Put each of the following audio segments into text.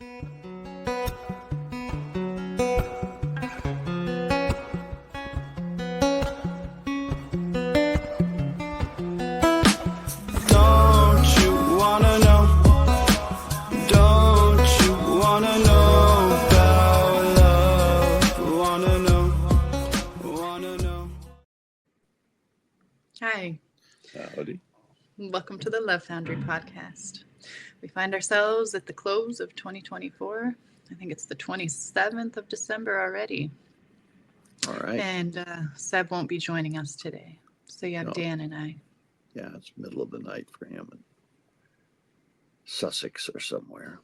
Hi. Howdy. Welcome to the Foundry podcast. We find ourselves at the close of 2024. I think it's the 27th of December already. All right. And Seb won't be joining us today. So you have Dan and I. Yeah, it's middle of the night for him in Sussex or somewhere.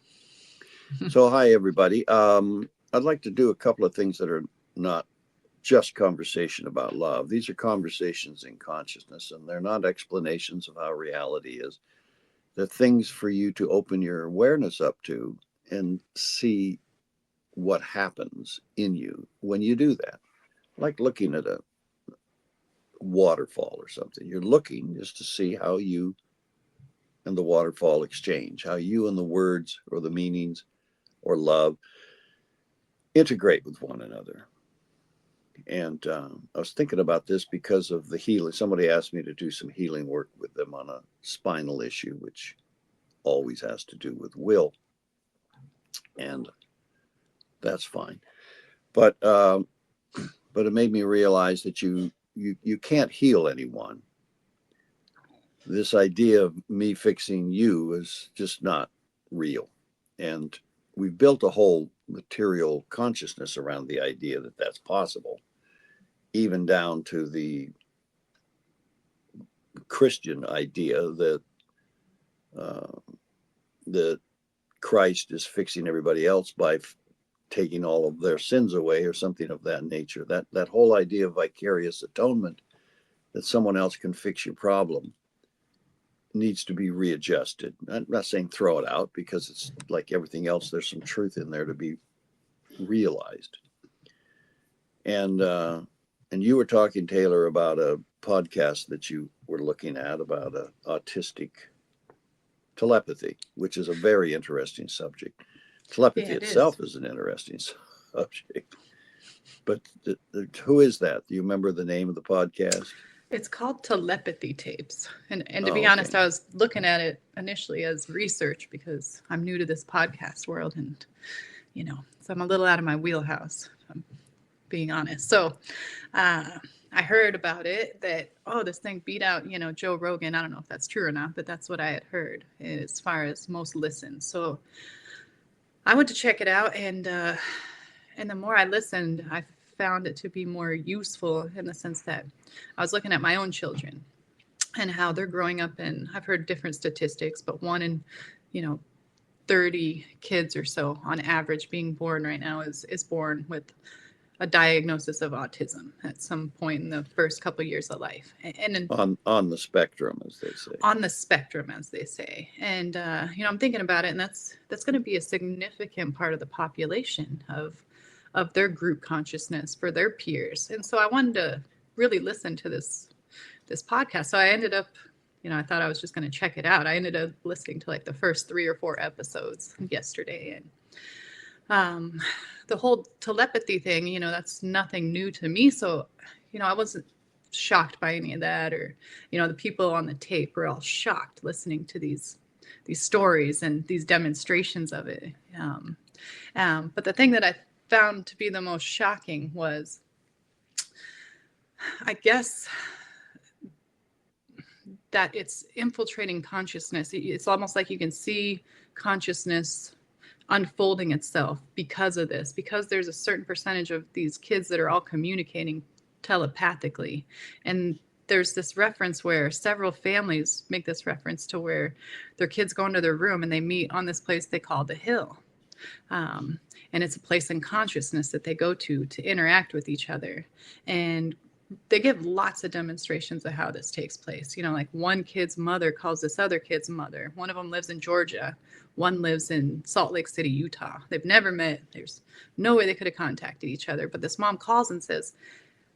So hi, everybody. I'd like to do a couple of things that are not just conversation about love. These are conversations in consciousness, and they're not explanations of how reality is. They're things for you to open your awareness up to and see what happens in you when you do that. Like looking at a waterfall or something. You're looking just to see how you and the waterfall exchange, how you and the words or the meanings or love integrate with one another. And I was thinking about this because of the healing. Somebody asked me to do some healing work with them on a spinal issue, which always has to do with will. And that's fine. But it made me realize that you can't heal anyone. This idea of me fixing you is just not real. And we've built a whole material consciousness around the idea that that's possible, even down to the Christian idea that that Christ is fixing everybody else by taking all of their sins away or something of that nature. That whole idea of vicarious atonement, that someone else can fix your problem, needs to be readjusted. I'm not saying throw it out, because it's like everything else. There's some truth in there to be realized. And you were talking, Taylor, about a podcast that you were looking at about autistic telepathy, which is a very interesting subject. Telepathy itself is an interesting subject. But who is that? Do you remember the name of the podcast? It's called Telepathy Tapes. And to be honest, I was looking at it initially as research because I'm new to this podcast world, and, so I'm a little out of my wheelhouse, if I'm being honest. So I heard about it that, this thing beat out, Joe Rogan. I don't know if that's true or not, but that's what I had heard as far as most listens. So I went to check it out, and the more I listened, I found it to be more useful in the sense that I was looking at my own children and how they're growing up, and I've heard different statistics, but 1 in 30 kids or so on average being born right now is born with a diagnosis of autism at some point in the first couple of years of life. And on the spectrum, as they say. On the spectrum, as they say. And I'm thinking about it, and that's going to be a significant part of the population of their group consciousness for their peers. And so I wanted to really listen to this podcast. So I ended up, I thought I was just going to check it out. I ended up listening to like the first 3 or 4 episodes yesterday. And the whole telepathy thing, that's nothing new to me. So, I wasn't shocked by any of that, or, the people on the tape were all shocked listening to these stories and these demonstrations of it. But the thing that I found to be the most shocking was, I guess, that it's infiltrating consciousness. It's almost like you can see consciousness unfolding itself because of this, because there's a certain percentage of these kids that are all communicating telepathically. And there's this reference where several families make this reference to where their kids go into their room and they meet on this place they call the Hill. And it's a place in consciousness that they go to interact with each other. And they give lots of demonstrations of how this takes place. Like one kid's mother calls this other kid's mother. One of them lives in Georgia. One lives in Salt Lake City, Utah. They've never met. There's no way they could have contacted each other. But this mom calls and says,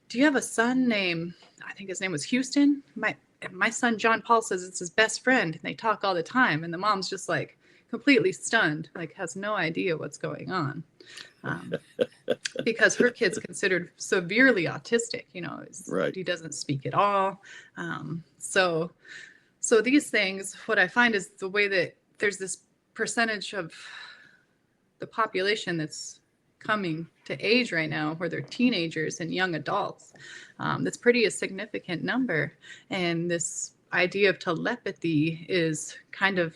do you have a son named, I think his name was Houston? My son, John Paul, says it's his best friend. And they talk all the time. And the mom's just like, completely stunned, like has no idea what's going on. Um, because her kid's considered severely autistic, Right. he doesn't speak at all. So so these things, what I find is the way that there's this percentage of the population that's coming to age right now where they're teenagers and young adults. That's pretty a significant number. And this idea of telepathy is kind of,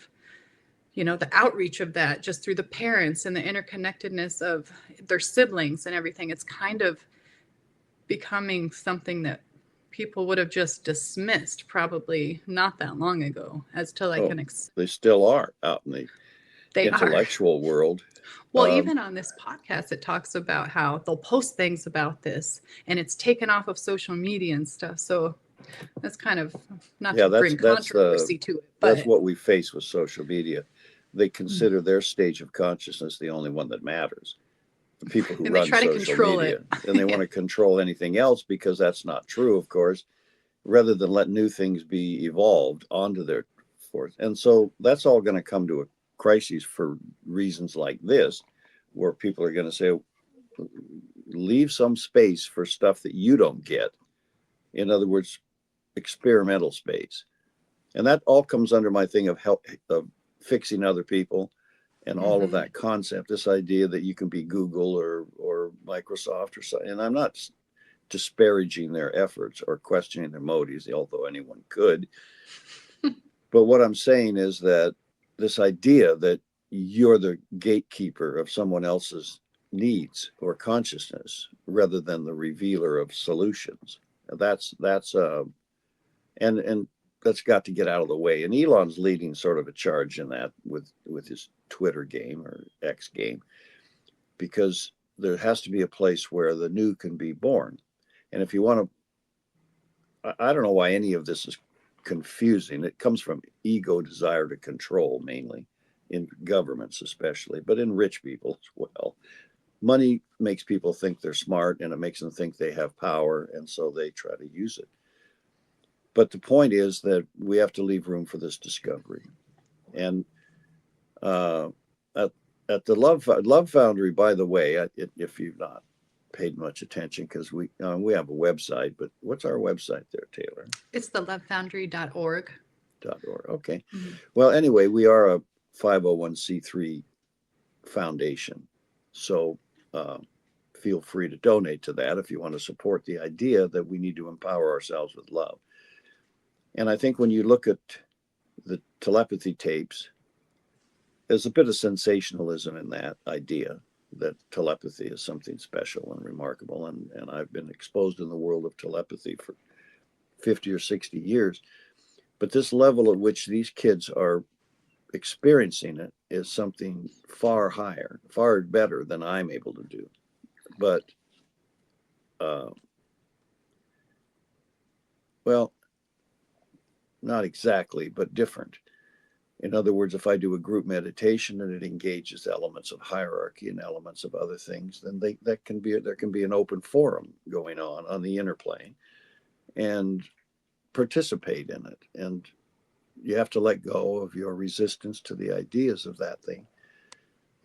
the outreach of that just through the parents and the interconnectedness of their siblings and everything. It's kind of becoming something that people would have just dismissed probably not that long ago as to like they still are out in the intellectual world. Well, even on this podcast, it talks about how they'll post things about this and it's taken off of social media and stuff. So that's kind of not to bring controversy to it. But that's what we face with social media. They consider their stage of consciousness the only one that matters. The people who run social media. And they want to control anything else because that's not true, of course, rather than let new things be evolved onto their force. And so that's all going to come to a crises for reasons like this, where people are going to say, leave some space for stuff that you don't get. In other words, experimental space. And that all comes under my thing of fixing other people and all of that concept, this idea that you can be Google or Microsoft or something. And I'm not disparaging their efforts or questioning their motives, although anyone could. But what I'm saying is that this idea that you're the gatekeeper of someone else's needs or consciousness rather than the revealer of solutions. That's and that's got to get out of the way. And Elon's leading sort of a charge in that with his Twitter game or X game, because there has to be a place where the new can be born. And if you want to, I don't know why any of this is confusing. It comes from ego, desire to control, mainly in governments, especially, but in rich people as well. Money makes people think they're smart and it makes them think they have power. And so they try to use it. But the point is that we have to leave room for this discovery. And at the Love Foundry, by the way, if you've not paid much attention, because we have a website, but what's our website there, Taylor? It's the lovefoundry.org. Okay. Mm-hmm. Well, anyway, we are a 501c3 foundation. So feel free to donate to that if you want to support the idea that we need to empower ourselves with love. And I think when you look at the telepathy tapes, there's a bit of sensationalism in that idea that telepathy is something special and remarkable. And I've been exposed in the world of telepathy for 50 or 60 years. But this level at which these kids are experiencing it is something far higher, far better than I'm able to do. But, well, not exactly, but different. In other words, if I do a group meditation and it engages elements of hierarchy and elements of other things, then there can be an open forum going on the inner plane, and participate in it. And you have to let go of your resistance to the ideas of that thing.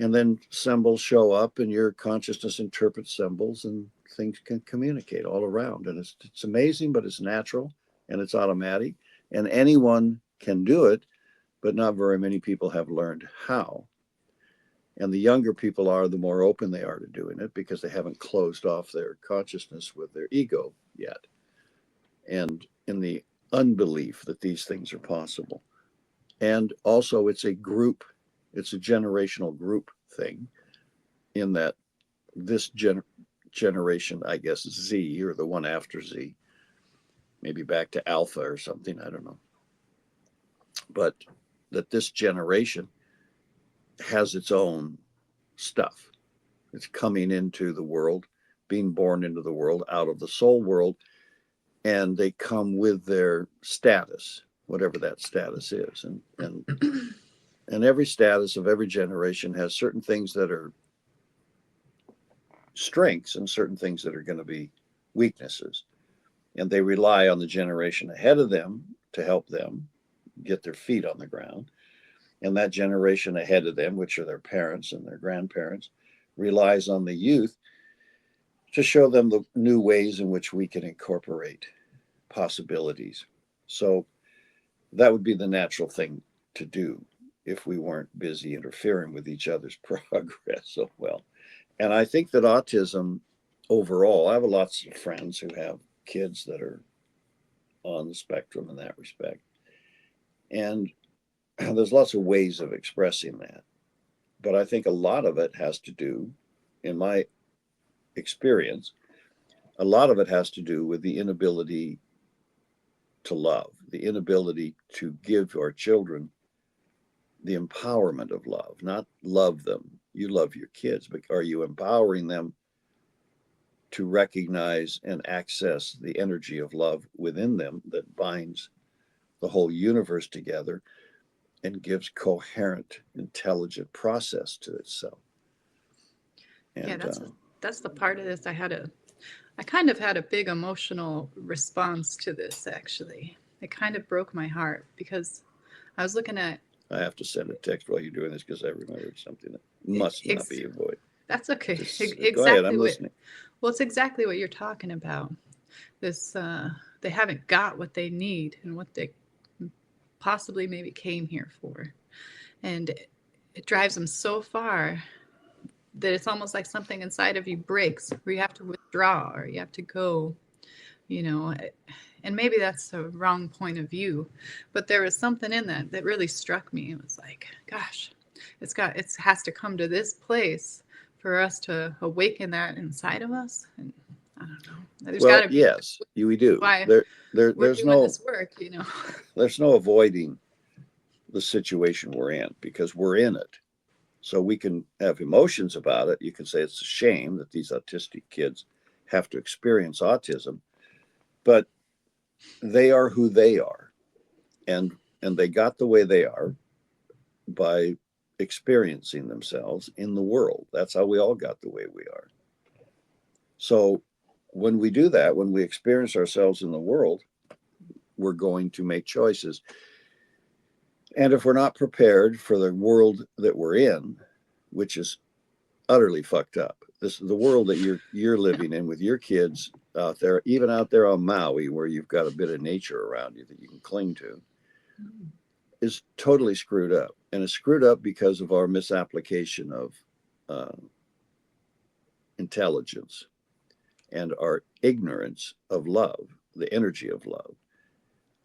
And then symbols show up and your consciousness interprets symbols and things can communicate all around. And it's amazing, but it's natural and it's automatic and anyone can do it, but not very many people have learned how. And the younger people are, the more open they are to doing it because they haven't closed off their consciousness with their ego yet. And in the unbelief that these things are possible. And also it's a generational group thing in that this generation, I guess Z or the one after Z, maybe back to Alpha or something, I don't know. But that this generation has its own stuff. It's coming into the world, being born into the world out of the soul world, and they come with their status, whatever that status is. And every status of every generation has certain things that are strengths and certain things that are going to be weaknesses. And they rely on the generation ahead of them to help them get their feet on the ground. And that generation ahead of them, which are their parents and their grandparents, relies on the youth to show them the new ways in which we can incorporate possibilities. So that would be the natural thing to do if we weren't busy interfering with each other's progress so well. And I think that autism overall, I have lots of friends who have kids that are on the spectrum in that respect. And there's lots of ways of expressing that. But I think a lot of it has to do, in my experience, a lot of it has to do with the inability to love, the inability to give our children the empowerment of love, not love them. You love your kids, but are you empowering them to recognize and access the energy of love within them that binds the whole universe together and gives coherent, intelligent process to itself? And Yeah, that's the part of this I kind of had a big emotional response to this, actually. It kind of broke my heart because I was looking at. I have to send a text while you're doing this because I remembered something that must not be avoided. That's okay. Go ahead, I'm listening. Well, it's exactly what you're talking about. This they haven't got what they need and what they possibly maybe came here for, and it drives them so far that it's almost like something inside of you breaks, where you have to withdraw or you have to go, you know. And maybe that's the wrong point of view, but there was something in that that really struck me. It was like, gosh, it has to come to this place for us to awaken that inside of us. And I don't know. There's got to be. Yes, we do. Why we're there's doing no this work, you know. there's no avoiding the situation we're in because we're in it. So we can have emotions about it. You can say it's a shame that these autistic kids have to experience autism, but they are who they are, and they got the way they are by experiencing themselves in the world. That's how we all got the way we are. So when we do that, when we experience ourselves in the world, we're going to make choices. And if we're not prepared for the world that we're in, which is utterly fucked up, this is the world that you're living in with your kids out there, even out there on Maui, where you've got a bit of nature around you that you can cling to, is totally screwed up. And it's screwed up because of our misapplication of intelligence and our ignorance of love, the energy of love,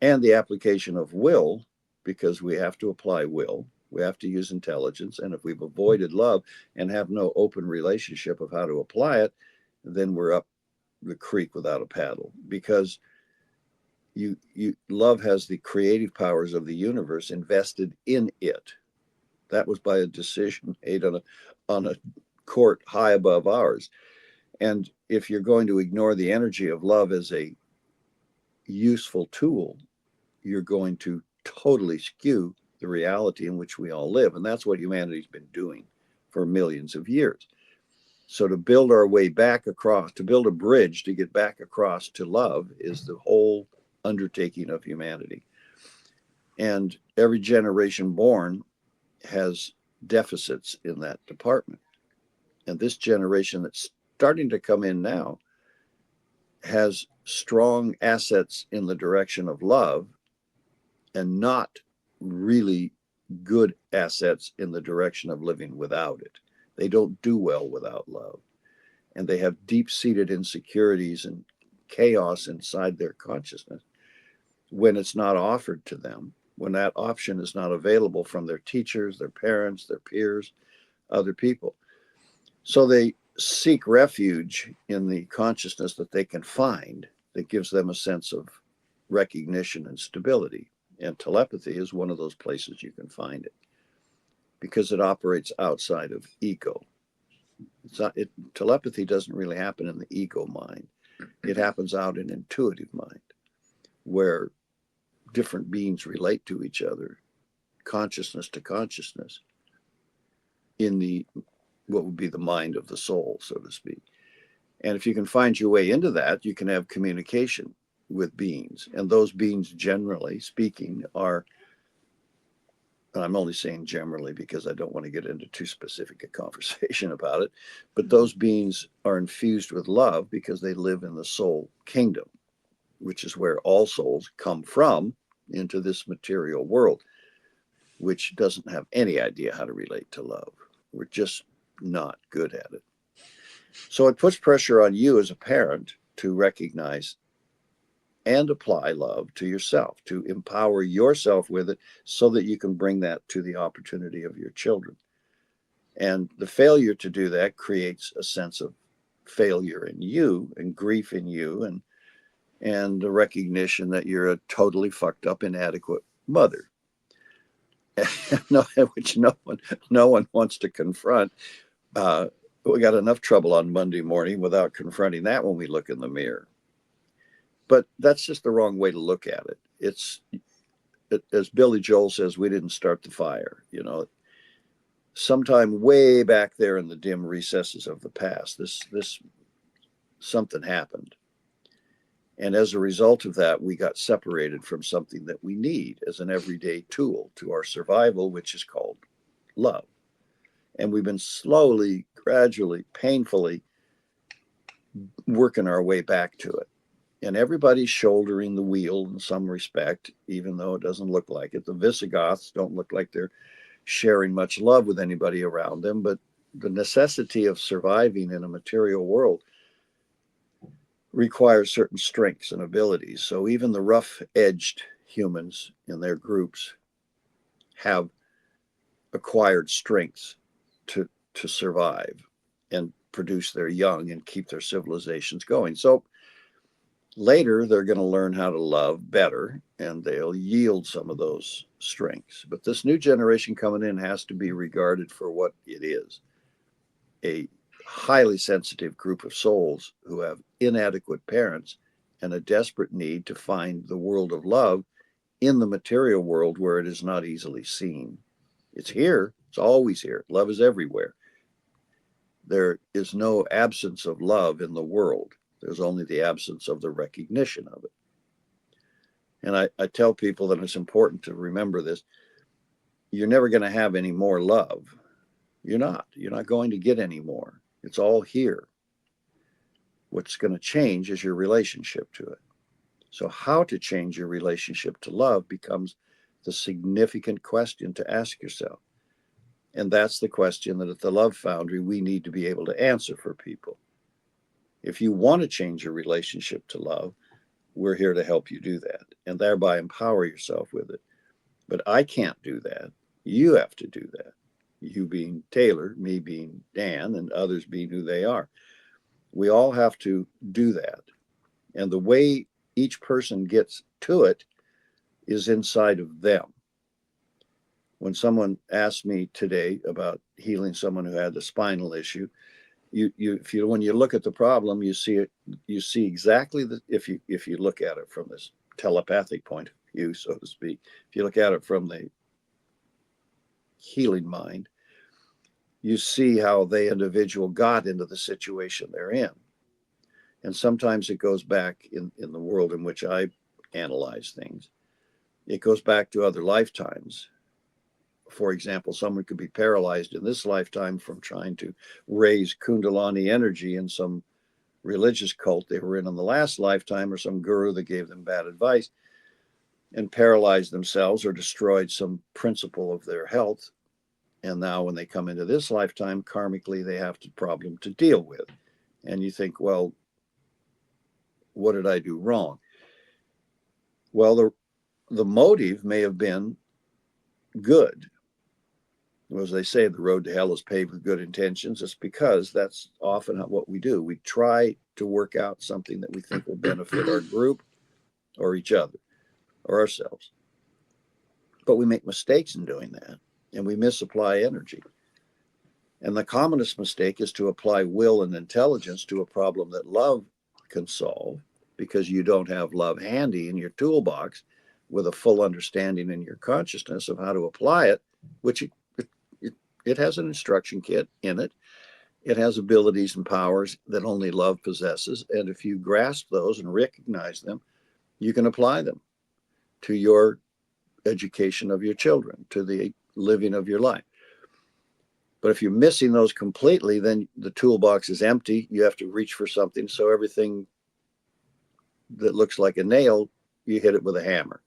and the application of will, because we have to apply will. We have to use intelligence. And if we've avoided love and have no open relationship of how to apply it, then we're up the creek without a paddle, because you love has the creative powers of the universe invested in it. That was by a decision made on a court high above ours. And if you're going to ignore the energy of love as a useful tool, you're going to totally skew the reality in which we all live. And that's what humanity's been doing for millions of years. So to build our way back across, to build a bridge to get back across to love, is the whole undertaking of humanity. And every generation born has deficits in that department. And this generation that's starting to come in now has strong assets in the direction of love and not really good assets in the direction of living without it. They don't do well without love. And they have deep-seated insecurities and chaos inside their consciousness when it's not offered to them, when that option is not available from their teachers, their parents, their peers, other people. So they seek refuge in the consciousness that they can find that gives them a sense of recognition and stability. And telepathy is one of those places you can find it because it operates outside of ego. Telepathy doesn't really happen in the ego mind. It happens out in intuitive mind, where different beings relate to each other, consciousness to consciousness, in the what would be the mind of the soul, so to speak. And if you can find your way into that, you can have communication with beings. And those beings, generally speaking, are and I'm only saying generally because I don't want to get into too specific a conversation about it, but those beings are infused with love because they live in the soul kingdom, which is where all souls come from into this material world, which doesn't have any idea how to relate to love. We're just not good at it. So it puts pressure on you as a parent to recognize and apply love to yourself, to empower yourself with it so that you can bring that to the opportunity of your children. And the failure to do that creates a sense of failure in you and grief in you, and the recognition that you're a totally fucked up, inadequate mother. Which no one wants to confront. We got enough trouble on Monday morning without confronting that when we look in the mirror. But that's just the wrong way to look at it. As Billy Joel says, we didn't start the fire. Sometime way back there in the dim recesses of the past, this something happened. And as a result of that, we got separated from something that we need as an everyday tool to our survival, which is called love. And we've been slowly, gradually, painfully working our way back to it. And everybody's shouldering the wheel in some respect, even though it doesn't look like it. The Visigoths don't look like they're sharing much love with anybody around them, but the necessity of surviving in a material world requires certain strengths and abilities. So even the rough-edged humans in their groups have acquired strengths to survive and produce their young and keep their civilizations going. So later, they're going to learn how to love better, and they'll yield some of those strengths. But this new generation coming in has to be regarded for what it is, a highly sensitive group of souls who have inadequate parents and a desperate need to find the world of love in the material world where it is not easily seen. It's here. It's always here. Love is everywhere. There is no absence of love in the world. There's only the absence of the recognition of it. And I tell people that it's important to remember this. You're never going to have any more love. You're not. You're not going to get any more. It's all here. What's going to change is your relationship to it. So how to change your relationship to love becomes the significant question to ask yourself. And that's the question that at the Love Foundry, we need to be able to answer for people. If you want to change your relationship to love, we're here to help you do that and thereby empower yourself with it. But I can't do that. You have to do that. You being Taylor, me being Dan, and others being who they are. We all have to do that. And the way each person gets to it is inside of them. When someone asked me today about healing someone who had the spinal issue, when you look at the problem, you see exactly if you look at it from this telepathic point of view, so to speak. If you look at it from the healing mind, you see how the individual got into the situation they're in. And sometimes it goes back in the world in which I analyze things. It goes back to other lifetimes. For example, someone could be paralyzed in this lifetime from trying to raise Kundalini energy in some religious cult they were in the last lifetime, or some guru that gave them bad advice and paralyzed themselves or destroyed some principle of their health. And now when they come into this lifetime, karmically, they have a problem to deal with. And you think, well, what did I do wrong? Well, the motive may have been good. As they say, the road to hell is paved with good intentions. It's because that's often what we do. We try to work out something that we think will benefit our group or each other or ourselves. But we make mistakes in doing that, and we misapply energy. And the commonest mistake is to apply will and intelligence to a problem that love can solve, because you don't have love handy in your toolbox with a full understanding in your consciousness of how to apply it, which it has an instruction kit in it. It has abilities and powers that only love possesses. And if you grasp those and recognize them, you can apply them to your education of your children, to the living of your life. But if you're missing those completely, then the toolbox is empty. You have to reach for something. So everything that looks like a nail, you hit it with a hammer.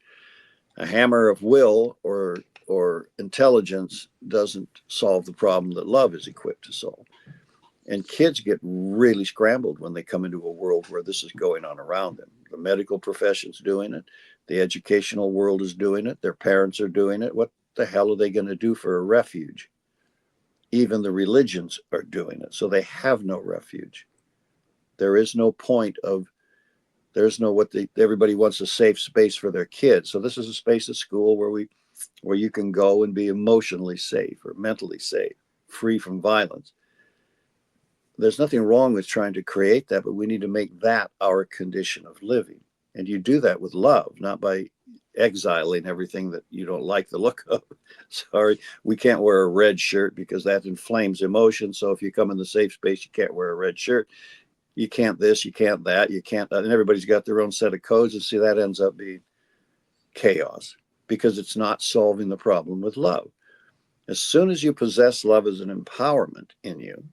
A hammer of will or intelligence doesn't solve the problem that love is equipped to solve. And kids get really scrambled when they come into a world where this is going on around them. The medical profession's doing it. The educational world is doing it. Their parents are doing it. What the hell are they going to do for a refuge? Even the religions are doing it. So they have no refuge. There is no point of, there's no everybody wants a safe space for their kids. So this is a space at school where you can go and be emotionally safe or mentally safe, free from violence. There's nothing wrong with trying to create that, but we need to make that our condition of living. And you do that with love, not by exiling everything that you don't like the look of. Sorry, we can't wear a red shirt because that inflames emotion. So if you come in the safe space, you can't wear a red shirt. You can't this, you can't that, you can't that. And everybody's got their own set of codes. And see, that ends up being chaos because it's not solving the problem with love. As soon as you possess love as an empowerment in you,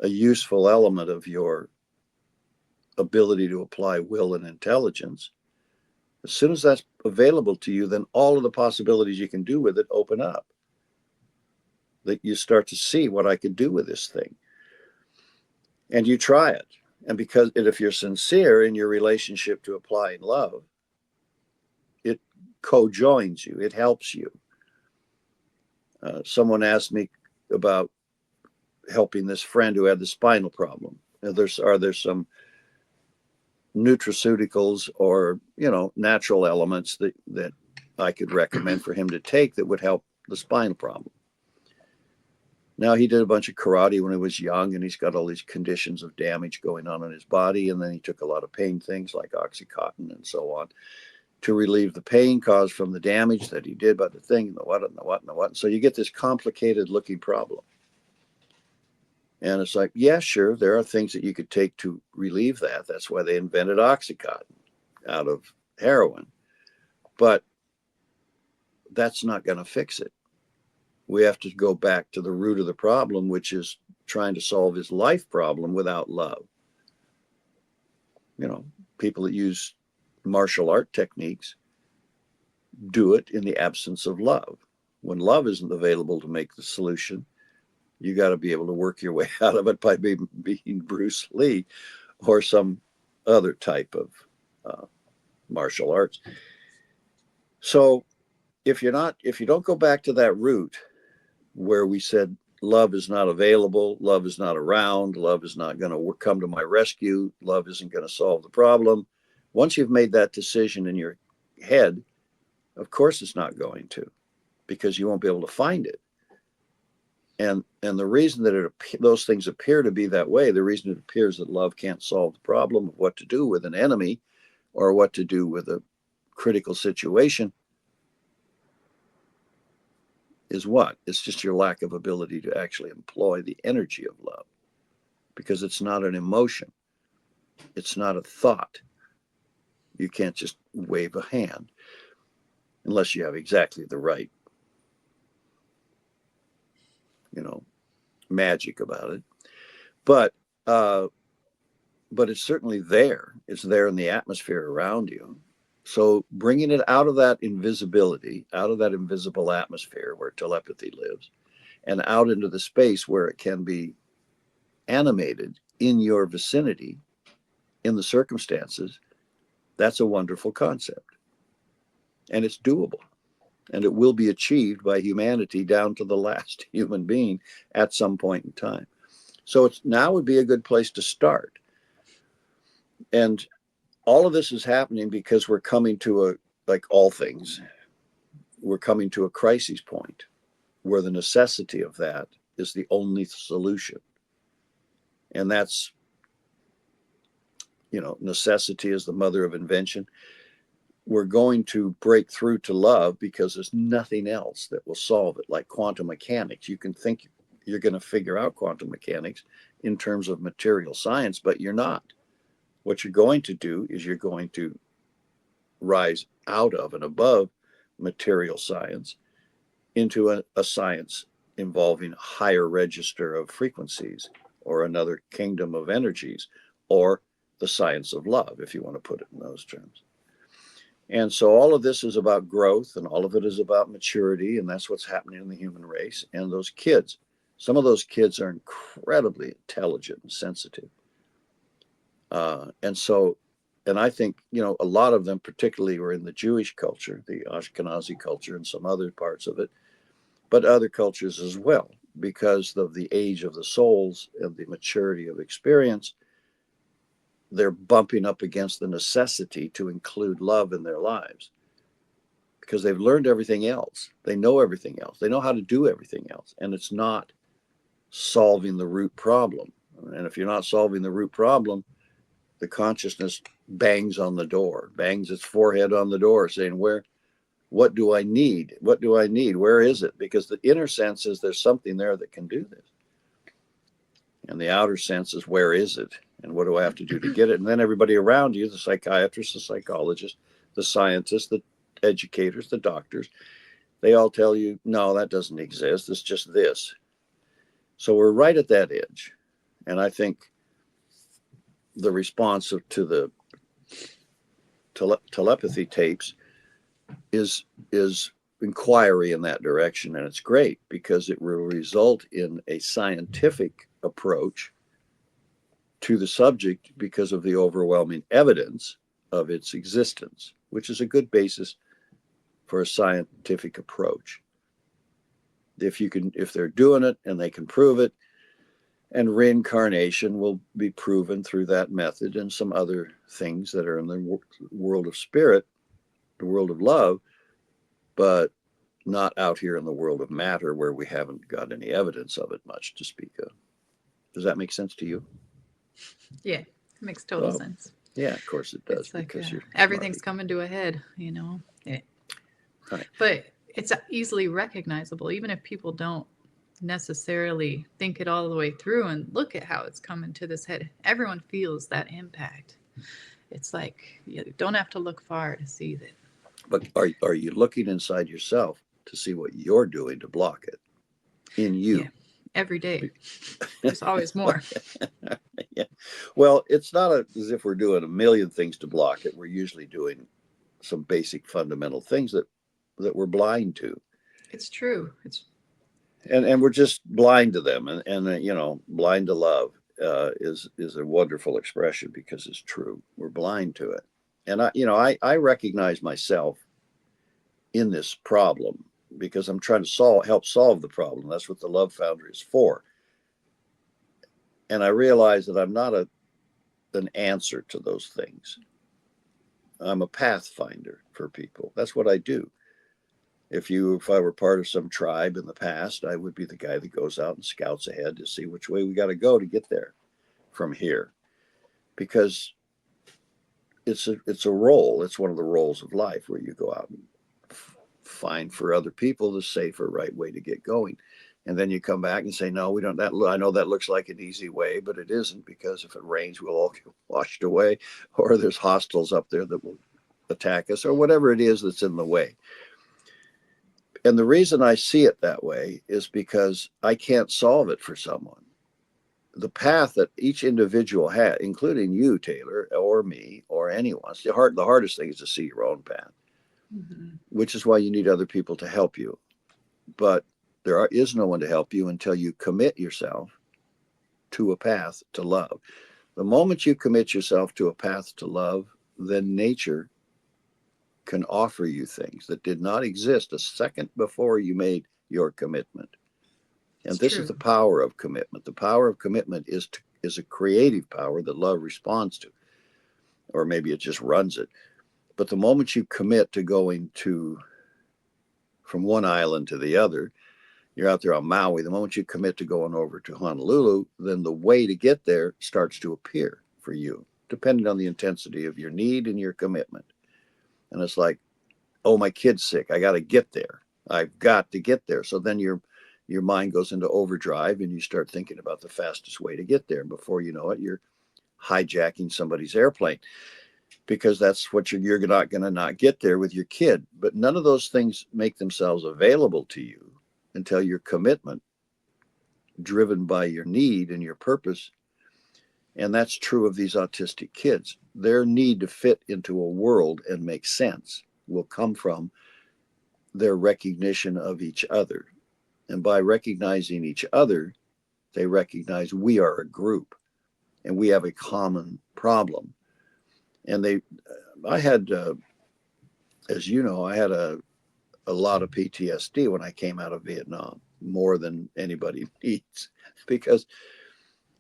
a useful element of your ability to apply will and intelligence, as soon as that's available to you, then all of the possibilities you can do with it open up. That you start to see what I could do with this thing. And you try it. And because if you're sincere in your relationship to applying love, it co-joins you, it helps you. Someone asked me about helping this friend who had the spinal problem. Are there some nutraceuticals or natural elements that I could recommend for him to take that would help the spinal problem? Now, he did a bunch of karate when he was young, and he's got all these conditions of damage going on in his body. And then he took a lot of pain things like Oxycontin and so on to relieve the pain caused from the damage that he did by the thing and the what and the what and the what. So you get this complicated looking problem. And it's like, yeah, sure, there are things that you could take to relieve that. That's why they invented Oxycontin out of heroin. But that's not going to fix it. We have to go back to the root of the problem, which is trying to solve his life problem without love. People that use martial art techniques do it in the absence of love. When love isn't available to make the solution, you got to be able to work your way out of it by being Bruce Lee or some other type of martial arts. So if you don't go back to that root where we said love is not available, love is not around, love is not going to come to my rescue, love isn't going to solve the problem. Once you've made that decision in your head, of course it's not going to, because you won't be able to find it. And the reason that those things appear to be that way, the reason it appears that love can't solve the problem of what to do with an enemy or what to do with a critical situation is what? It's just your lack of ability to actually employ the energy of love, because it's not an emotion. It's not a thought. You can't just wave a hand unless you have exactly the right, magic about it. But it's certainly there. It's there in the atmosphere around you. So bringing it out of that invisibility, out of that invisible atmosphere where telepathy lives, and out into the space where it can be animated in your vicinity, in the circumstances, that's a wonderful concept. And it's doable. And it will be achieved by humanity down to the last human being at some point in time. So now would be a good place to start. And all of this is happening because we're coming to like all things, we're coming to a crisis point where the necessity of that is the only solution. And that's, necessity is the mother of invention. We're going to break through to love because there's nothing else that will solve it, like quantum mechanics. You can think you're going to figure out quantum mechanics in terms of material science, but you're not. What you're going to do is you're going to rise out of and above material science into a science involving a higher register of frequencies or another kingdom of energies or the science of love, if you want to put it in those terms. And so all of this is about growth and all of it is about maturity. And that's what's happening in the human race. And those kids, some of those kids are incredibly intelligent and sensitive. And I think, a lot of them, particularly were in the Jewish culture, the Ashkenazi culture and some other parts of it, but other cultures as well, because of the age of the souls and the maturity of experience. They're bumping up against the necessity to include love in their lives because they've learned everything else. They know everything else. They know how to do everything else. And it's not solving the root problem. And if you're not solving the root problem, the consciousness bangs on the door, bangs its forehead on the door saying, what do I need? What do I need? Where is it? Because the inner sense is there's something there that can do this. And the outer sense is, where is it? And what do I have to do to get it? And then everybody around you, the psychiatrists, the psychologists, the scientists, the educators, the doctors, they all tell you, no, that doesn't exist. It's just this. So we're right at that edge. And I think the response to the telepathy tapes is inquiry in that direction. And it's great because it will result in a scientific approach to the subject because of the overwhelming evidence of its existence, which is a good basis for a scientific approach. If they're doing it and they can prove it, and reincarnation will be proven through that method and some other things that are in the world of spirit, the world of love, but not out here in the world of matter where we haven't got any evidence of it much to speak of. Does that make sense to you? Yeah, it makes total sense. Yeah, of course it does. It's like everything's coming to a head, Yeah. Right. But it's easily recognizable, even if people don't necessarily think it all the way through and look at how it's coming to this head. Everyone feels that impact. It's like you don't have to look far to see that. But are you looking inside yourself to see what you're doing to block it in you? Yeah, every day. There's always more. Yeah. Well, it's not as if we're doing a million things to block it. We're usually doing some basic fundamental things that we're blind to. It's true. And we're just blind to them. And blind to love is a wonderful expression because it's true. We're blind to it. And I recognize myself in this problem because I'm trying to help solve the problem. That's what the Love Foundry is for. And I realize that I'm not an answer to those things. I'm a pathfinder for people. That's what I do. If I were part of some tribe in the past, I would be the guy that goes out and scouts ahead to see which way we got to go to get there from here. Because it's a role. It's one of the roles of life where you go out and find for other people the safer, right way to get going. And then you come back and say, no, we don't. I know that looks like an easy way, but it isn't, because if it rains, we'll all get washed away, or there's hostiles up there that will attack us, or whatever it is that's in the way. And the reason I see it that way is because I can't solve it for someone. The path that each individual has, including you, Taylor, or me, or anyone, the hardest thing is to see your own path, which is why you need other people to help you. But there is no one to help you until you commit yourself to a path to love. The moment you commit yourself to a path to love, then nature can offer you things that did not exist a second before you made your commitment. And this is the power of commitment. The power of commitment is a creative power that love responds to, or maybe it just runs it. But the moment you commit to going from one island to the other, you're out there on Maui, the moment you commit to going over to Honolulu, then the way to get there starts to appear for you, depending on the intensity of your need and your commitment. And it's like, oh, my kid's sick. I got to get there. I've got to get there. So then your mind goes into overdrive and you start thinking about the fastest way to get there. And before you know it, you're hijacking somebody's airplane. because that's what you're not going to not get there with your kid. But none of those things make themselves available to you until your commitment, driven by your need and your purpose. And that's true of these autistic kids. Their need to fit into a world and make sense will come from their recognition of each other. And by recognizing each other, they recognize we are a group and we have a common problem. And I had, as you know, I had a lot of PTSD when I came out of Vietnam, more than anybody needs, because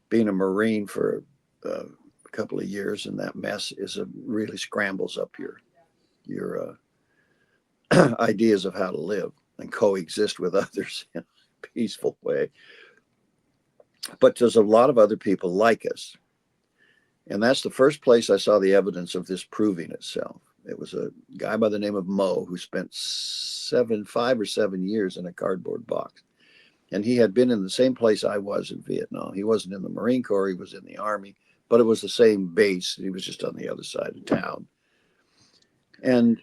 being a Marine for a couple of years in that mess really scrambles up your ideas of how to live and coexist with others in a peaceful way. But there's a lot of other people like us. And that's the first place I saw the evidence of this proving itself. It was a guy by the name of Mo who spent 5 or 7 years in a cardboard box. And he had been in the same place I was in Vietnam. He wasn't in the Marine Corps, he was in the Army, but it was the same base. He was just on the other side of town. And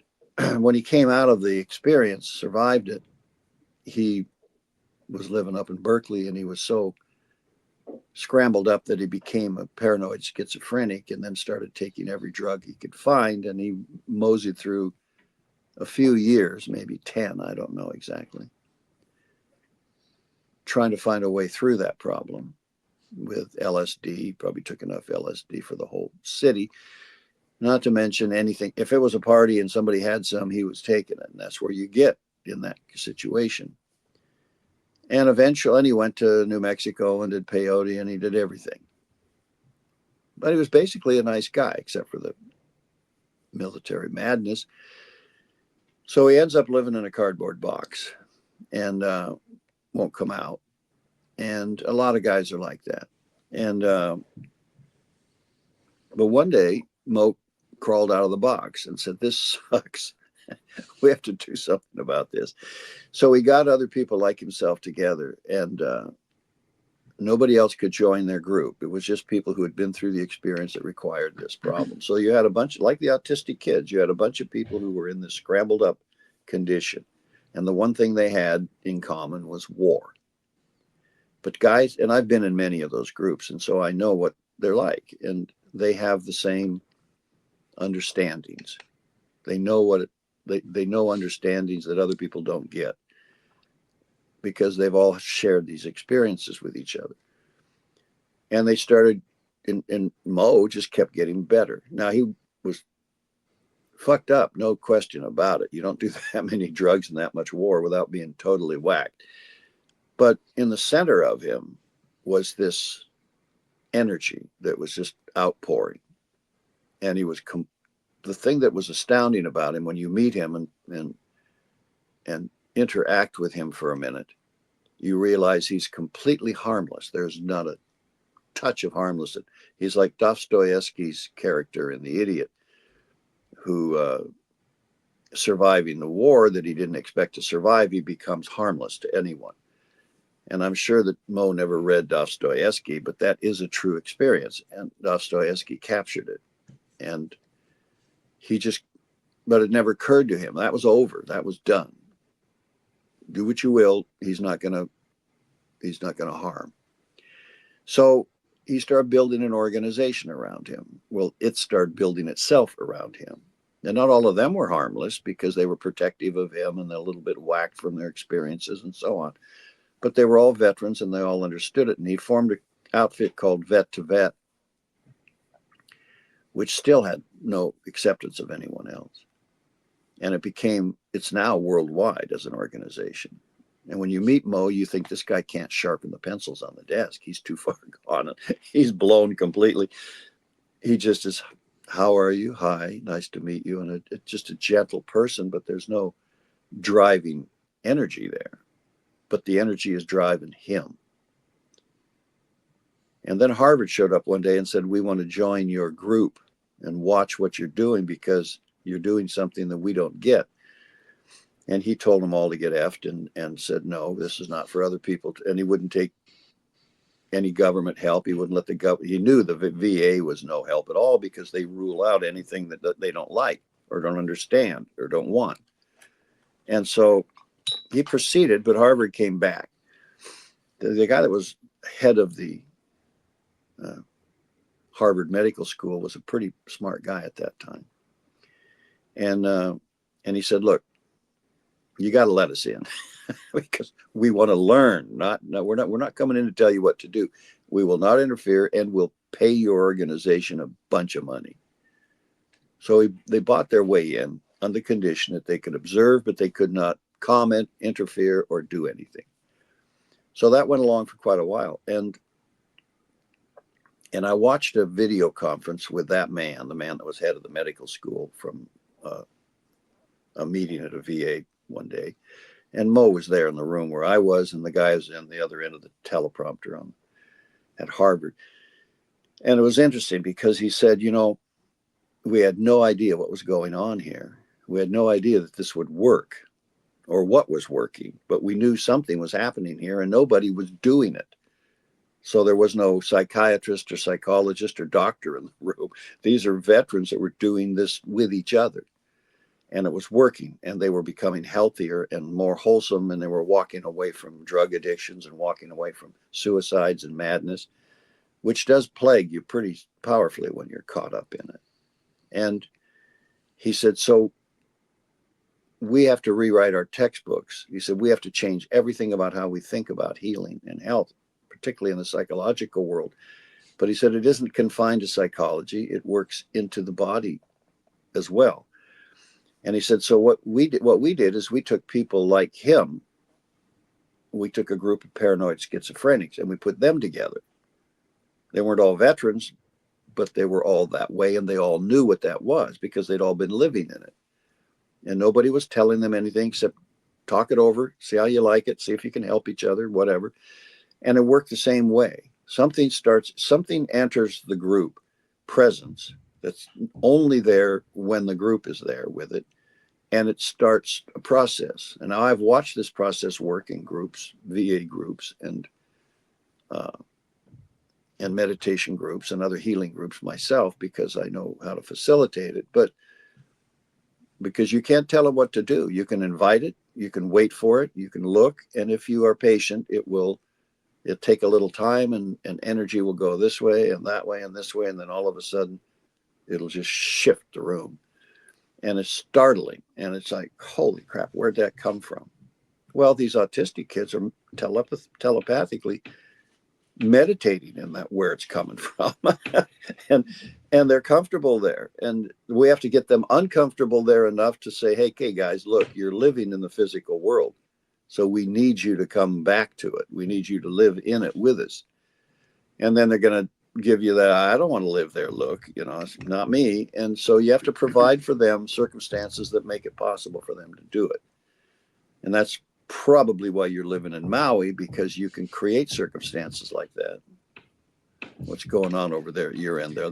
when he came out of the experience, survived it, he was living up in Berkeley, and he was so scrambled up that he became a paranoid schizophrenic and then started taking every drug he could find. And he moseyed through a few years, maybe 10, I don't know exactly, trying to find a way through that problem with LSD. He probably took enough LSD for the whole city. Not to mention anything. If it was a party and somebody had some, he was taking it. And that's where you get in that situation. And eventually, and he went to New Mexico and did peyote, and he did everything. But he was basically a nice guy, except for the military madness. So he ends up living in a cardboard box and won't come out. And a lot of guys are like that. And but one day, Mo crawled out of the box and said, "This sucks. We have to do something about this." So he got other people like himself together, and nobody else could join their group. It was just people who had been through the experience that required this problem. So you had a bunch, like the autistic kids, you had a bunch of people who were in this scrambled up condition. And the one thing they had in common was war. But guys, and I've been in many of those groups, and so I know what they're like. And they have the same understandings. They know they know understandings that other people don't get, because they've all shared these experiences with each other. And they started, and Mo just kept getting better. Now, he was fucked up, no question about it. You don't do that many drugs and that much war without being totally whacked. But in the center of him was this energy that was just outpouring. And he was, the thing that was astounding about him, when you meet him and interact with him for a minute, you realize he's completely harmless. There's not a touch of harmlessness. He's like Dostoevsky's character in The Idiot, who, surviving the war that he didn't expect to survive, he becomes harmless to anyone. And I'm sure that Mo never read Dostoevsky, but that is a true experience. And Dostoevsky captured it. And but it never occurred to him. That was over. That was done. Do what you will. He's not going to harm. So he started building an organization around him. Well, it started building itself around him. And not all of them were harmless, because they were protective of him and a little bit whacked from their experiences and so on. But they were all veterans and they all understood it. And he formed an outfit called Vet to Vet, which still had no acceptance of anyone else. And it's now worldwide as an organization. And when you meet Mo, you think, this guy can't sharpen the pencils on the desk. He's too far gone. He's blown completely. He just is, how are you? Hi, nice to meet you. And it's just a gentle person, but there's no driving energy there. But the energy is driving him. And then Harvard showed up one day and said, "We want to join your group and watch what you're doing, because you're doing something that we don't get." And he told them all to get effed and said, "No, this is not for other people." And he wouldn't take any government help. He wouldn't let the government. He knew the VA was no help at all because they rule out anything that they don't like or don't understand or don't want. And so he proceeded, but Harvard came back. The guy that was head of the uh, Harvard Medical School was a pretty smart guy at that time, and he said, "Look, you got to let us in because we want to learn. We're not coming in to tell you what to do. We will not interfere, and we'll pay your organization a bunch of money." So they bought their way in on the condition that they could observe, but they could not comment, interfere, or do anything. So that went along for quite a while, and I watched a video conference with that man, the man that was head of the medical school, from a meeting at a VA one day. And Mo was there in the room where I was, and the guy was in the other end of the teleprompter at Harvard. And it was interesting because he said, we had no idea what was going on here. We had no idea that this would work or what was working, but we knew something was happening here and nobody was doing it. So there was no psychiatrist or psychologist or doctor in the room. These are veterans that were doing this with each other. And it was working, and they were becoming healthier and more wholesome, and they were walking away from drug addictions and walking away from suicides and madness, which does plague you pretty powerfully when you're caught up in it. And he said, so we have to rewrite our textbooks. He said, we have to change everything about how we think about healing and health, particularly in the psychological world. But he said, it isn't confined to psychology. It works into the body as well. And he said, so what we did is we took people like him. We took a group of paranoid schizophrenics and we put them together. They weren't all veterans, but they were all that way, and they all knew what that was because they'd all been living in it. And nobody was telling them anything except talk it over, see how you like it, see if you can help each other, whatever. And it worked the same way. Something enters the group, presence, that's only there when the group is there with it. And it starts a process. And now I've watched this process work in groups, VA groups, and meditation groups and other healing groups myself, because I know how to facilitate it. But because you can't tell them what to do, you can invite it, you can wait for it, you can look, and if you are patient, it'll take a little time, and energy will go this way and that way and this way, and then all of a sudden it'll just shift the room. And it's startling. And it's like, holy crap, where'd that come from? Well, these autistic kids are telepathically meditating in that where it's coming from. and they're comfortable there. And we have to get them uncomfortable there enough to say, hey, guys, look, you're living in the physical world. So we need you to come back to it. We need you to live in it with us. And then they're going to give you that, I don't want to live there look, it's not me. And so you have to provide for them circumstances that make it possible for them to do it. And that's probably why you're living in Maui, because you can create circumstances like that. What's going on over there at your end there?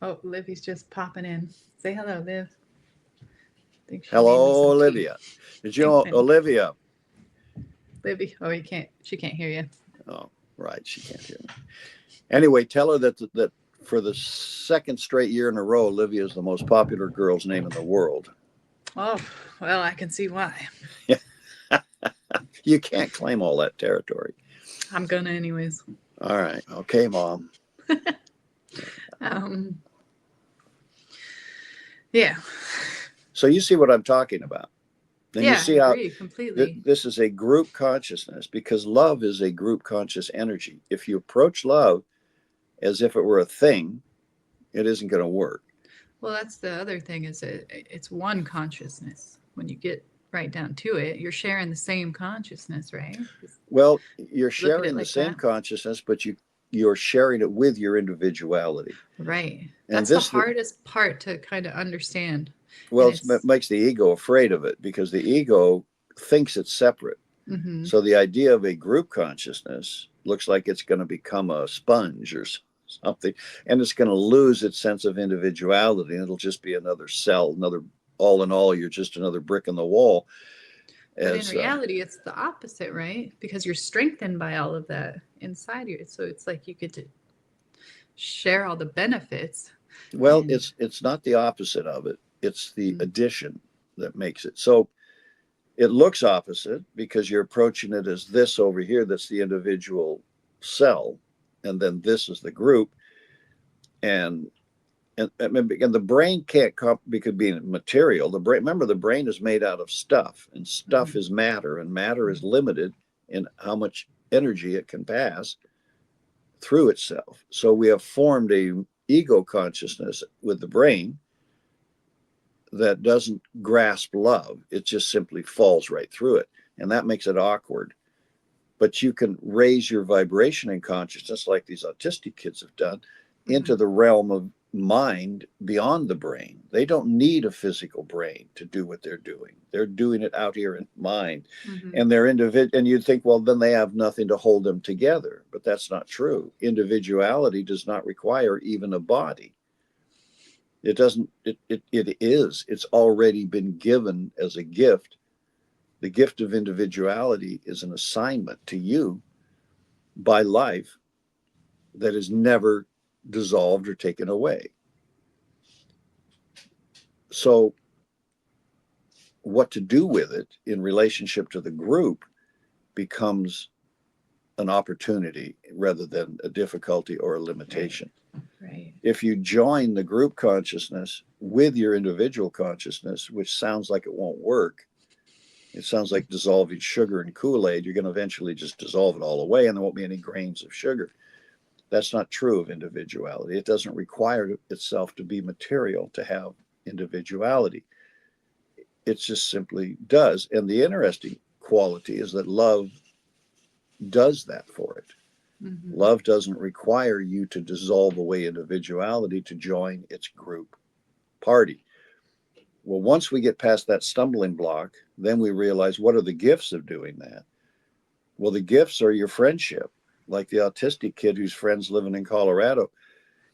Oh, Livy's just popping in. Say hello, Liv. Hello, Olivia. Did you know Olivia? Livy, oh, she can't hear you. Oh, right, she can't hear me. Anyway, tell her that for the second straight year in a row, Olivia is the most popular girl's name in the world. Oh, well, I can see why. You can't claim all that territory. I'm gonna anyways. All right. Okay, Mom. Yeah. So you see what I'm talking about. And yeah, you see I agree completely. This is a group consciousness, because love is a group conscious energy. If you approach love as if it were a thing, it isn't going to work. Well, that's the other thing, is it's one consciousness. When you get right down to it, you're sharing the same consciousness, right? Well, you're sharing the same consciousness, but you're sharing it with your individuality. Right. That's the hardest part to kind of understand. Well, it makes the ego afraid of it, because the ego thinks it's separate. Mm-hmm. So the idea of a group consciousness looks like it's going to become a sponge or something, and it's going to lose its sense of individuality, and it'll just be another cell, all in all, you're just another brick in the wall. But in reality, it's the opposite, right? Because you're strengthened by all of that. inside you. So it's like you get to share all the benefits. Well, And it's not the opposite of it. It's the mm, addition that makes it. So it looks opposite because you're approaching it as this over here, that's the individual cell, and then this is the group. And and the brain can't because being material. The brain, remember, the brain is made out of stuff, and stuff mhm, is matter, and matter is limited in how much energy it can pass through itself. So we have formed a ego consciousness with the brain that doesn't grasp love. It just simply falls right through it. And that makes it awkward. But you can raise your vibration and consciousness, like these autistic kids have done, into mhm, the realm of mind beyond the brain. They don't need a physical brain to do what they're doing. They're doing it out here in mind. mhm, And they're individual. And you'd think, well, then they have nothing to hold them together. But that's not true. Individuality does not require even a body. It doesn't, it is. It's already been given as a gift. The gift of individuality is an assignment to you by life that is never dissolved or taken away. So, what to do with it in relationship to the group becomes an opportunity rather than a difficulty or a right, limitation. right. If you join the group consciousness with your individual consciousness, which sounds like it won't work, it sounds like dissolving sugar in Kool-Aid. You're going to eventually just dissolve it all away and there won't be any grains of sugar. That's not true of individuality. It doesn't require itself to be material to have individuality. It just simply does. And the interesting quality is that love does that for it. Mhm, Love doesn't require you to dissolve away individuality to join its group party. Well, once we get past that stumbling block, then we realize what are the gifts of doing that? Well, the gifts are your friendship. Like the autistic kid whose friends living in Colorado,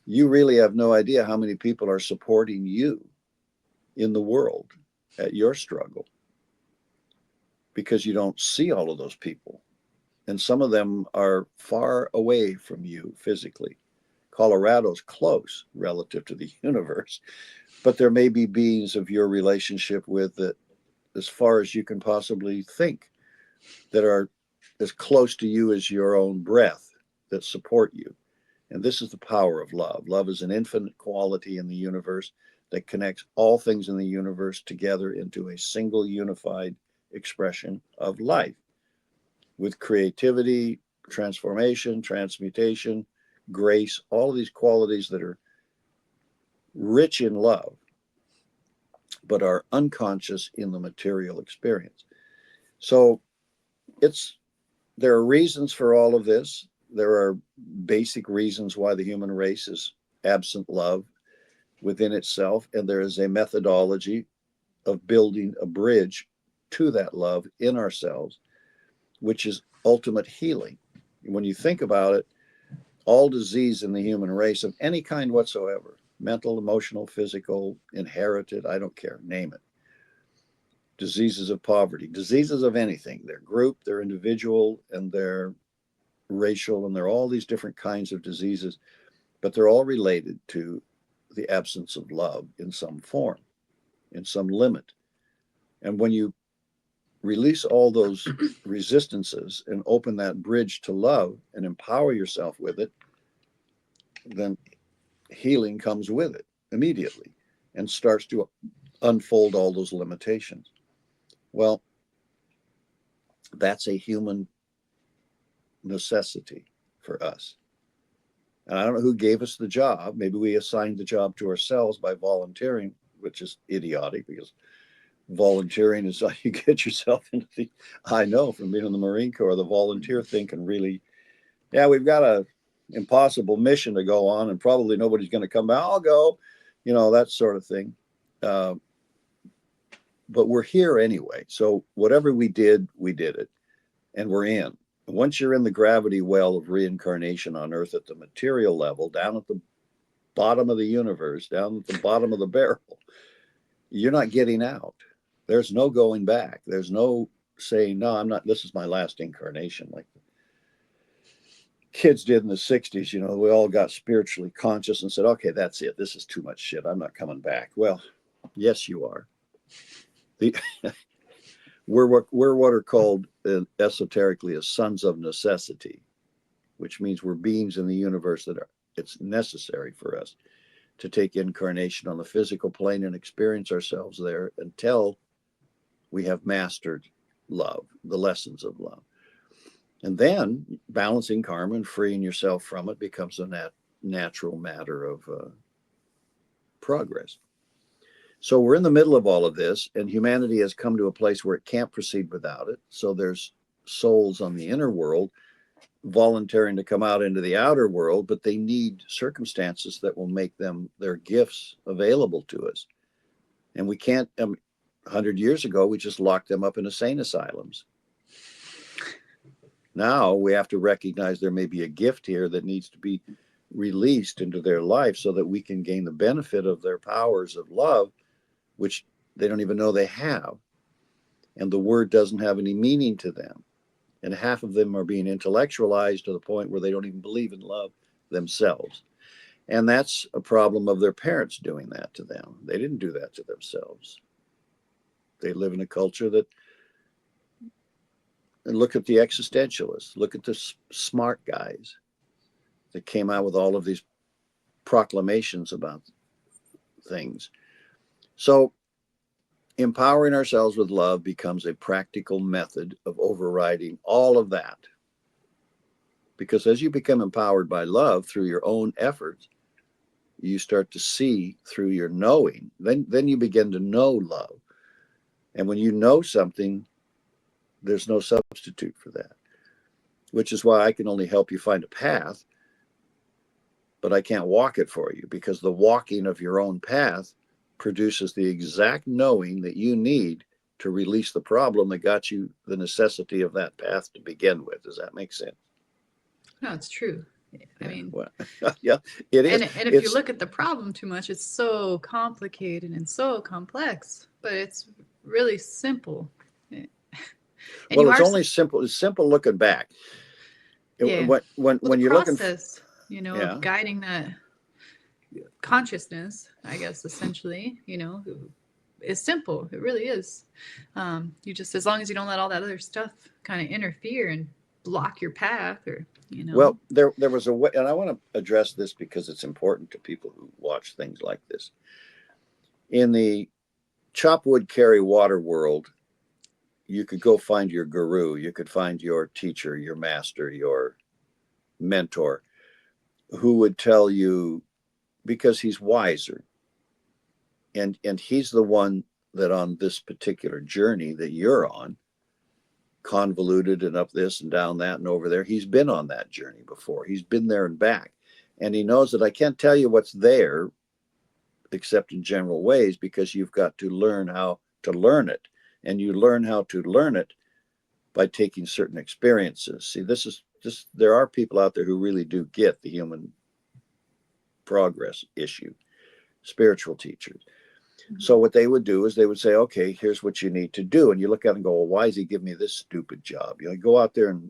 you really have no idea how many people are supporting you in the world at your struggle because you don't see all of those people. And some of them are far away from you physically. Colorado's close relative to the universe, but there may be beings of your relationship with that, as far as you can possibly think, that are as close to you as your own breath, that support you. And this is the power of love. Love is an infinite quality in the universe that connects all things in the universe together into a single unified expression of life with creativity, transformation, transmutation, grace, all of these qualities that are rich in love, but are unconscious in the material experience. So it's there are reasons for all of this. There are basic reasons why the human race is absent love within itself, and there is a methodology of building a bridge to that love in ourselves, which is ultimate healing. When you think about it, all disease in the human race of any kind whatsoever, mental, emotional, physical, inherited, I don't care, name it. Diseases of poverty, diseases of anything, they're group, they're individual, and they're racial, and they're all these different kinds of diseases, but they're all related to the absence of love in some form, in some limit. And when you release all those resistances and open that bridge to love and empower yourself with it, then healing comes with it immediately and starts to unfold all those limitations. Well, that's a human necessity for us. And I don't know who gave us the job. Maybe we assigned the job to ourselves by volunteering, which is idiotic because volunteering is how you get yourself into the. I know from being in the Marine Corps, the volunteer thing can really, yeah, we've got a impossible mission to go on, and probably nobody's going to come back. I'll go, that sort of thing. Uh, but we're here anyway. So whatever we did it, and we're in. Once you're in the gravity well of reincarnation on Earth at the material level, down at the bottom of the universe, down at the bottom of the barrel, you're not getting out. There's no going back. There's no saying, no, I'm not, this is my last incarnation. Like kids did in the 60s. We all got spiritually conscious and said, okay, that's it. This is too much shit. I'm not coming back. Well, yes, you are. The, we're what are called esoterically as sons of necessity, which means we're beings in the universe that it's necessary for us to take incarnation on the physical plane and experience ourselves there until we have mastered love, the lessons of love. And then balancing karma and freeing yourself from it becomes a natural matter of progress. So we're in the middle of all of this, and humanity has come to a place where it can't proceed without it. So there's souls on the inner world volunteering to come out into the outer world, but they need circumstances that will make their gifts available to us. And we can't, 100 years ago, we just locked them up in insane asylums. Now we have to recognize there may be a gift here that needs to be released into their life so that we can gain the benefit of their powers of love, which they don't even know they have. And the word doesn't have any meaning to them. And half of them are being intellectualized to the point where they don't even believe in love themselves. And that's a problem of their parents doing that to them. They didn't do that to themselves. They live in a culture that, and look at the existentialists, look at the smart guys that came out with all of these proclamations about things. So empowering ourselves with love becomes a practical method of overriding all of that. Because as you become empowered by love through your own efforts, you start to see through your knowing. Then you begin to know love. And when you know something, there's no substitute for that, which is why I can only help you find a path, but I can't walk it for you, because the walking of your own path produces the exact knowing that you need to release the problem that got you the necessity of that path to begin with. Does that make sense? No, it's true. I mean, well, yeah, it is. And if you look at the problem too much, it's so complicated and so complex, but it's really simple. Well, it's only simple. It's simple looking back. Yeah. When you're looking, of guiding that consciousness, I guess, essentially, is simple. It really is. You just, as long as you don't let all that other stuff kind of interfere and block your path, or Well, there was a way, and I want to address this because it's important to people who watch things like this. In the chop wood, carry water world, you could go find your guru, you could find your teacher, your master, your mentor, who would tell you, because he's wiser, and he's the one that on this particular journey that you're on, convoluted and up this and down that and over there, he's been on that journey before. He's been there and back, and he knows that I can't tell you what's there except in general ways, because you've got to learn how to learn it. And you learn how to learn it by taking certain experiences. See, there are people out there who really do get the human progress issue, spiritual teachers. Mm-hmm. So what they would do is they would say, okay, here's what you need to do. And you look at it and go, well, why is he giving me this stupid job? Go out there and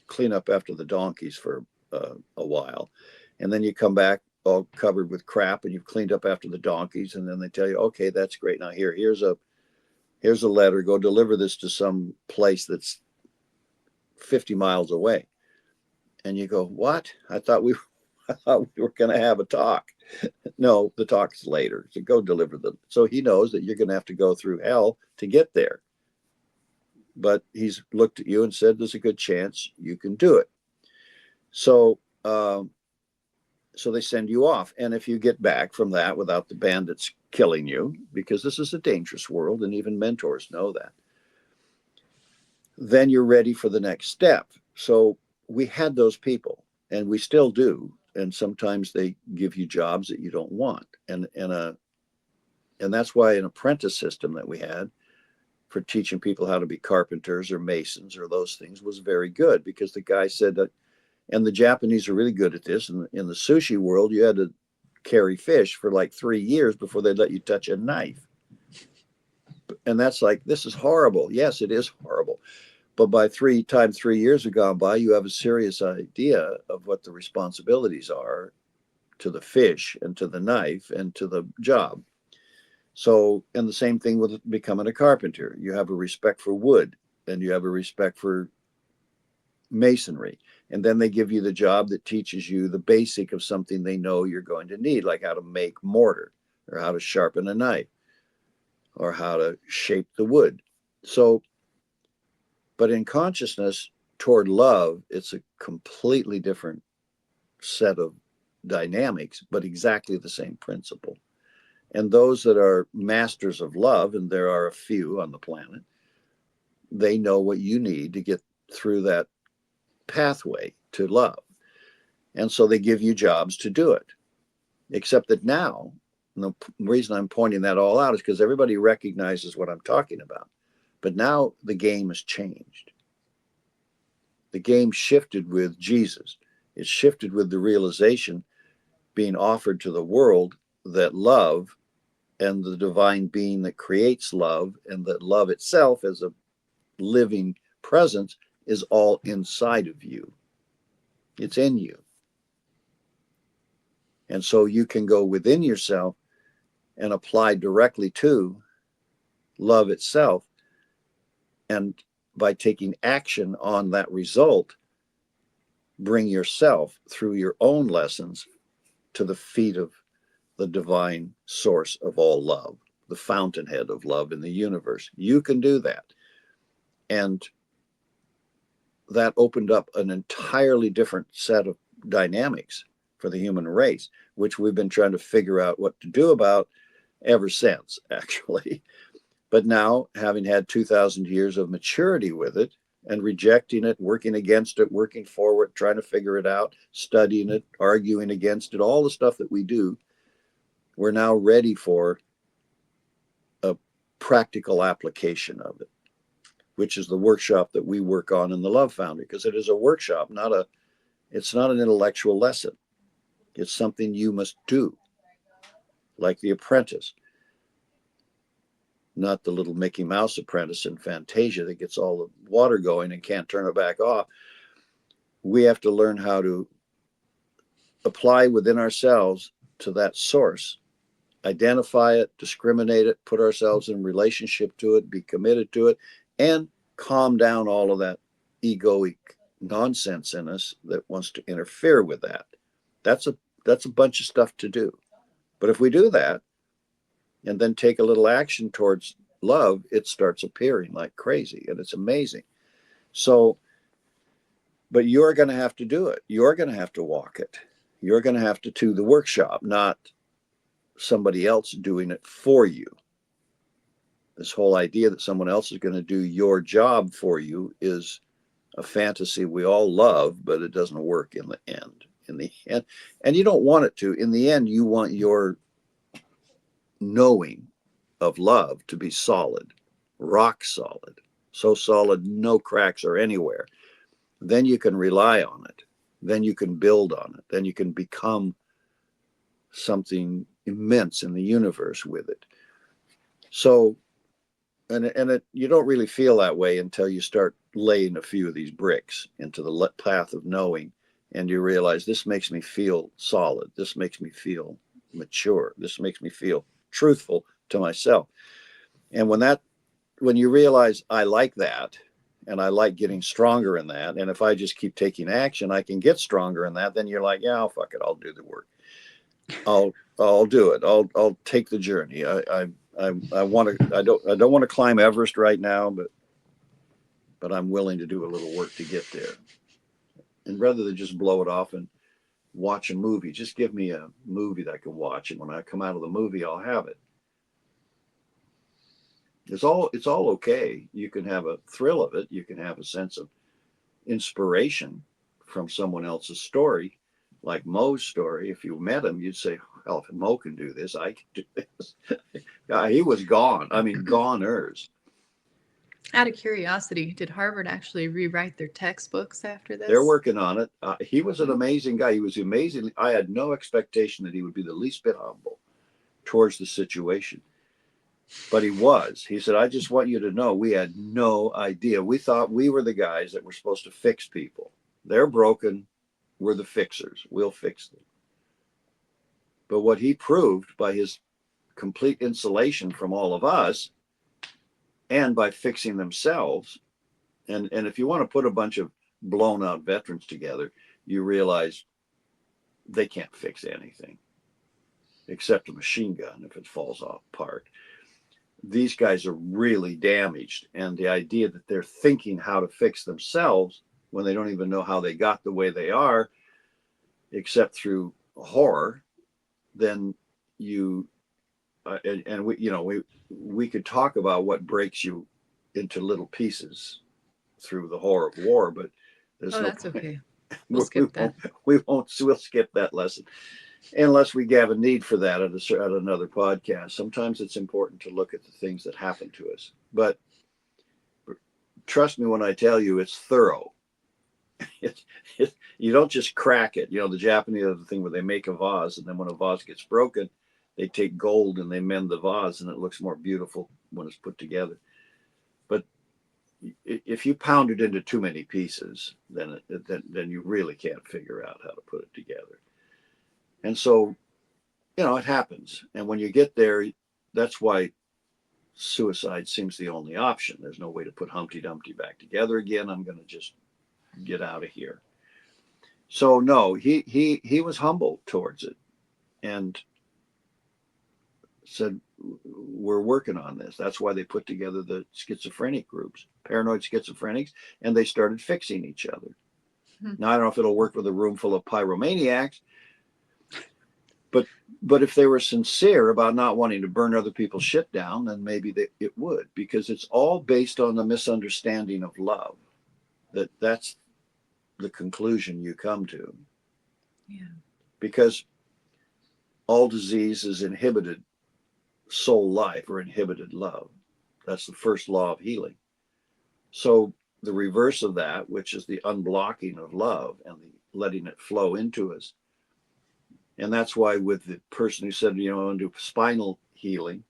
clean up after the donkeys for a while. And then you come back all covered with crap, and you've cleaned up after the donkeys. And then they tell you, okay, that's great. Now here's a letter, go deliver this to some place that's 50 miles away. And you go, what? I thought we were going to have a talk. No, the talk's later. So go deliver them. So he knows that you're going to have to go through hell to get there. But he's looked at you and said, there's a good chance you can do it. So they send you off. And if you get back from that without the bandits killing you, because this is a dangerous world, and even mentors know that, then you're ready for the next step. So we had those people, and we still do. And sometimes they give you jobs that you don't want. And that's why an apprentice system that we had for teaching people how to be carpenters or masons or those things was very good, because the guy said that, and the Japanese are really good at this. In the sushi world, you had to carry fish for like 3 years before they'd let you touch a knife. And that's like, this is horrible. Yes, it is horrible. But by 3 years have gone by, you have a serious idea of what the responsibilities are to the fish and to the knife and to the job. So, and the same thing with becoming a carpenter. You have a respect for wood and you have a respect for masonry. And then they give you the job that teaches you the basic of something they know you're going to need, like how to make mortar or how to sharpen a knife or how to shape the wood. So, but in consciousness toward love, it's a completely different set of dynamics, but exactly the same principle. And those that are masters of love, and there are a few on the planet, they know what you need to get through that pathway to love. And so they give you jobs to do it. Except that now, the reason I'm pointing that all out is because everybody recognizes what I'm talking about. But now the game has changed. The game shifted with Jesus. It shifted with the realization being offered to the world that love and the divine being that creates love and that love itself as a living presence is all inside of you. It's in you. And so you can go within yourself and apply directly to love itself. And by taking action on that result, bring yourself through your own lessons to the feet of the divine source of all love, the fountainhead of love in the universe. You can do that. And that opened up an entirely different set of dynamics for the human race, which we've been trying to figure out what to do about ever since, actually. But now, having had 2,000 years of maturity with it and rejecting it, working against it, working forward, trying to figure it out, studying it, arguing against it, all the stuff that we do, we're now ready for a practical application of it, which is the workshop that we work on in the Love Foundry, because it is a workshop, it's not an intellectual lesson. It's something you must do, like the apprentice, not the little Mickey Mouse apprentice in Fantasia that gets all the water going and can't turn it back off. We have to learn how to apply within ourselves to that source, identify it, discriminate it, put ourselves in relationship to it, be committed to it, and calm down all of that egoic nonsense in us that wants to interfere with that. That's a bunch of stuff to do. But if we do that and then take a little action towards love, it starts appearing like crazy, and it's amazing. So, but you're going to have to do it. You're going to have to walk it. You're going to have to do the workshop, not somebody else doing it for you. This whole idea that someone else is going to do your job for you is a fantasy we all love, but it doesn't work in the end. And you don't want it to. In the end, you want your knowing of love to be solid, rock solid, so solid no cracks are anywhere. Then you can rely on it. Then you can build on it. Then you can become something immense in the universe with it. So, you don't really feel that way until you start laying a few of these bricks into the path of knowing, and you realize this makes me feel solid. This makes me feel mature. This makes me feel truthful to myself. And when you realize I like that, and I like getting stronger in that, and if I just keep taking action, I can get stronger in that, then you're like, yeah, fuck it, I'll do the work. I'll do it. I'll take the journey. I want to. I don't want to climb Everest right now, but I'm willing to do a little work to get there. And rather than just blow it off and watch a movie, just give me a movie that I can watch, and when I come out of the movie, I'll have it. It's all okay. You can have a thrill of it. You can have a sense of inspiration from someone else's story, like Mo's story. If you met him, you'd say, "Hell, if Mo can do this, I can do this." Yeah, he was gone. I mean, goners. Out of curiosity, did Harvard actually rewrite their textbooks after this? They're working on it. He was an amazing guy. He was amazing. I had no expectation that he would be the least bit humble towards the situation. But he was. He said, I just want you to know we had no idea. We thought we were the guys that were supposed to fix people. They're broken. We're the fixers. We'll fix them. But what he proved by his complete insulation from all of us and by fixing themselves, and if you want to put a bunch of blown out veterans together, you realize they can't fix anything except a machine gun if it falls apart. These guys are really damaged, and the idea that they're thinking how to fix themselves when they don't even know how they got the way they are except through horror, then you and we, you know, we could talk about what breaks you into little pieces through the horror of war, but there's Oh, no that's point. okay. we, We'll skip that. we'll skip that lesson unless we have a need for that at another podcast. Sometimes it's important to look at the things that happen to us, but trust me when I tell you it's thorough. it, you don't just crack it. You know, the Japanese have the thing where they make a vase, and then when a vase gets broken, they take gold and they mend the vase, and it looks more beautiful when it's put together. But if you pound it into too many pieces, then you really can't figure out how to put it together. And so, you know, it happens. And when you get there, that's why suicide seems the only option. There's no way to put Humpty Dumpty back together again. I'm going to just get out of here. So no, he was humble towards it and said, we're working on this. That's why they put together the schizophrenic groups, paranoid schizophrenics, and they started fixing each other. Hmm. Now I don't know if it'll work with a room full of pyromaniacs, but if they were sincere about not wanting to burn other people's shit down, then maybe it would, because it's all based on the misunderstanding of love. That's the conclusion you come to. Yeah. Because all disease is inhibited soul life or inhibited love. That's the first law of healing. So the reverse of that, which is the unblocking of love and the letting it flow into us. And that's why with the person who said, you know, I want to do spinal healing,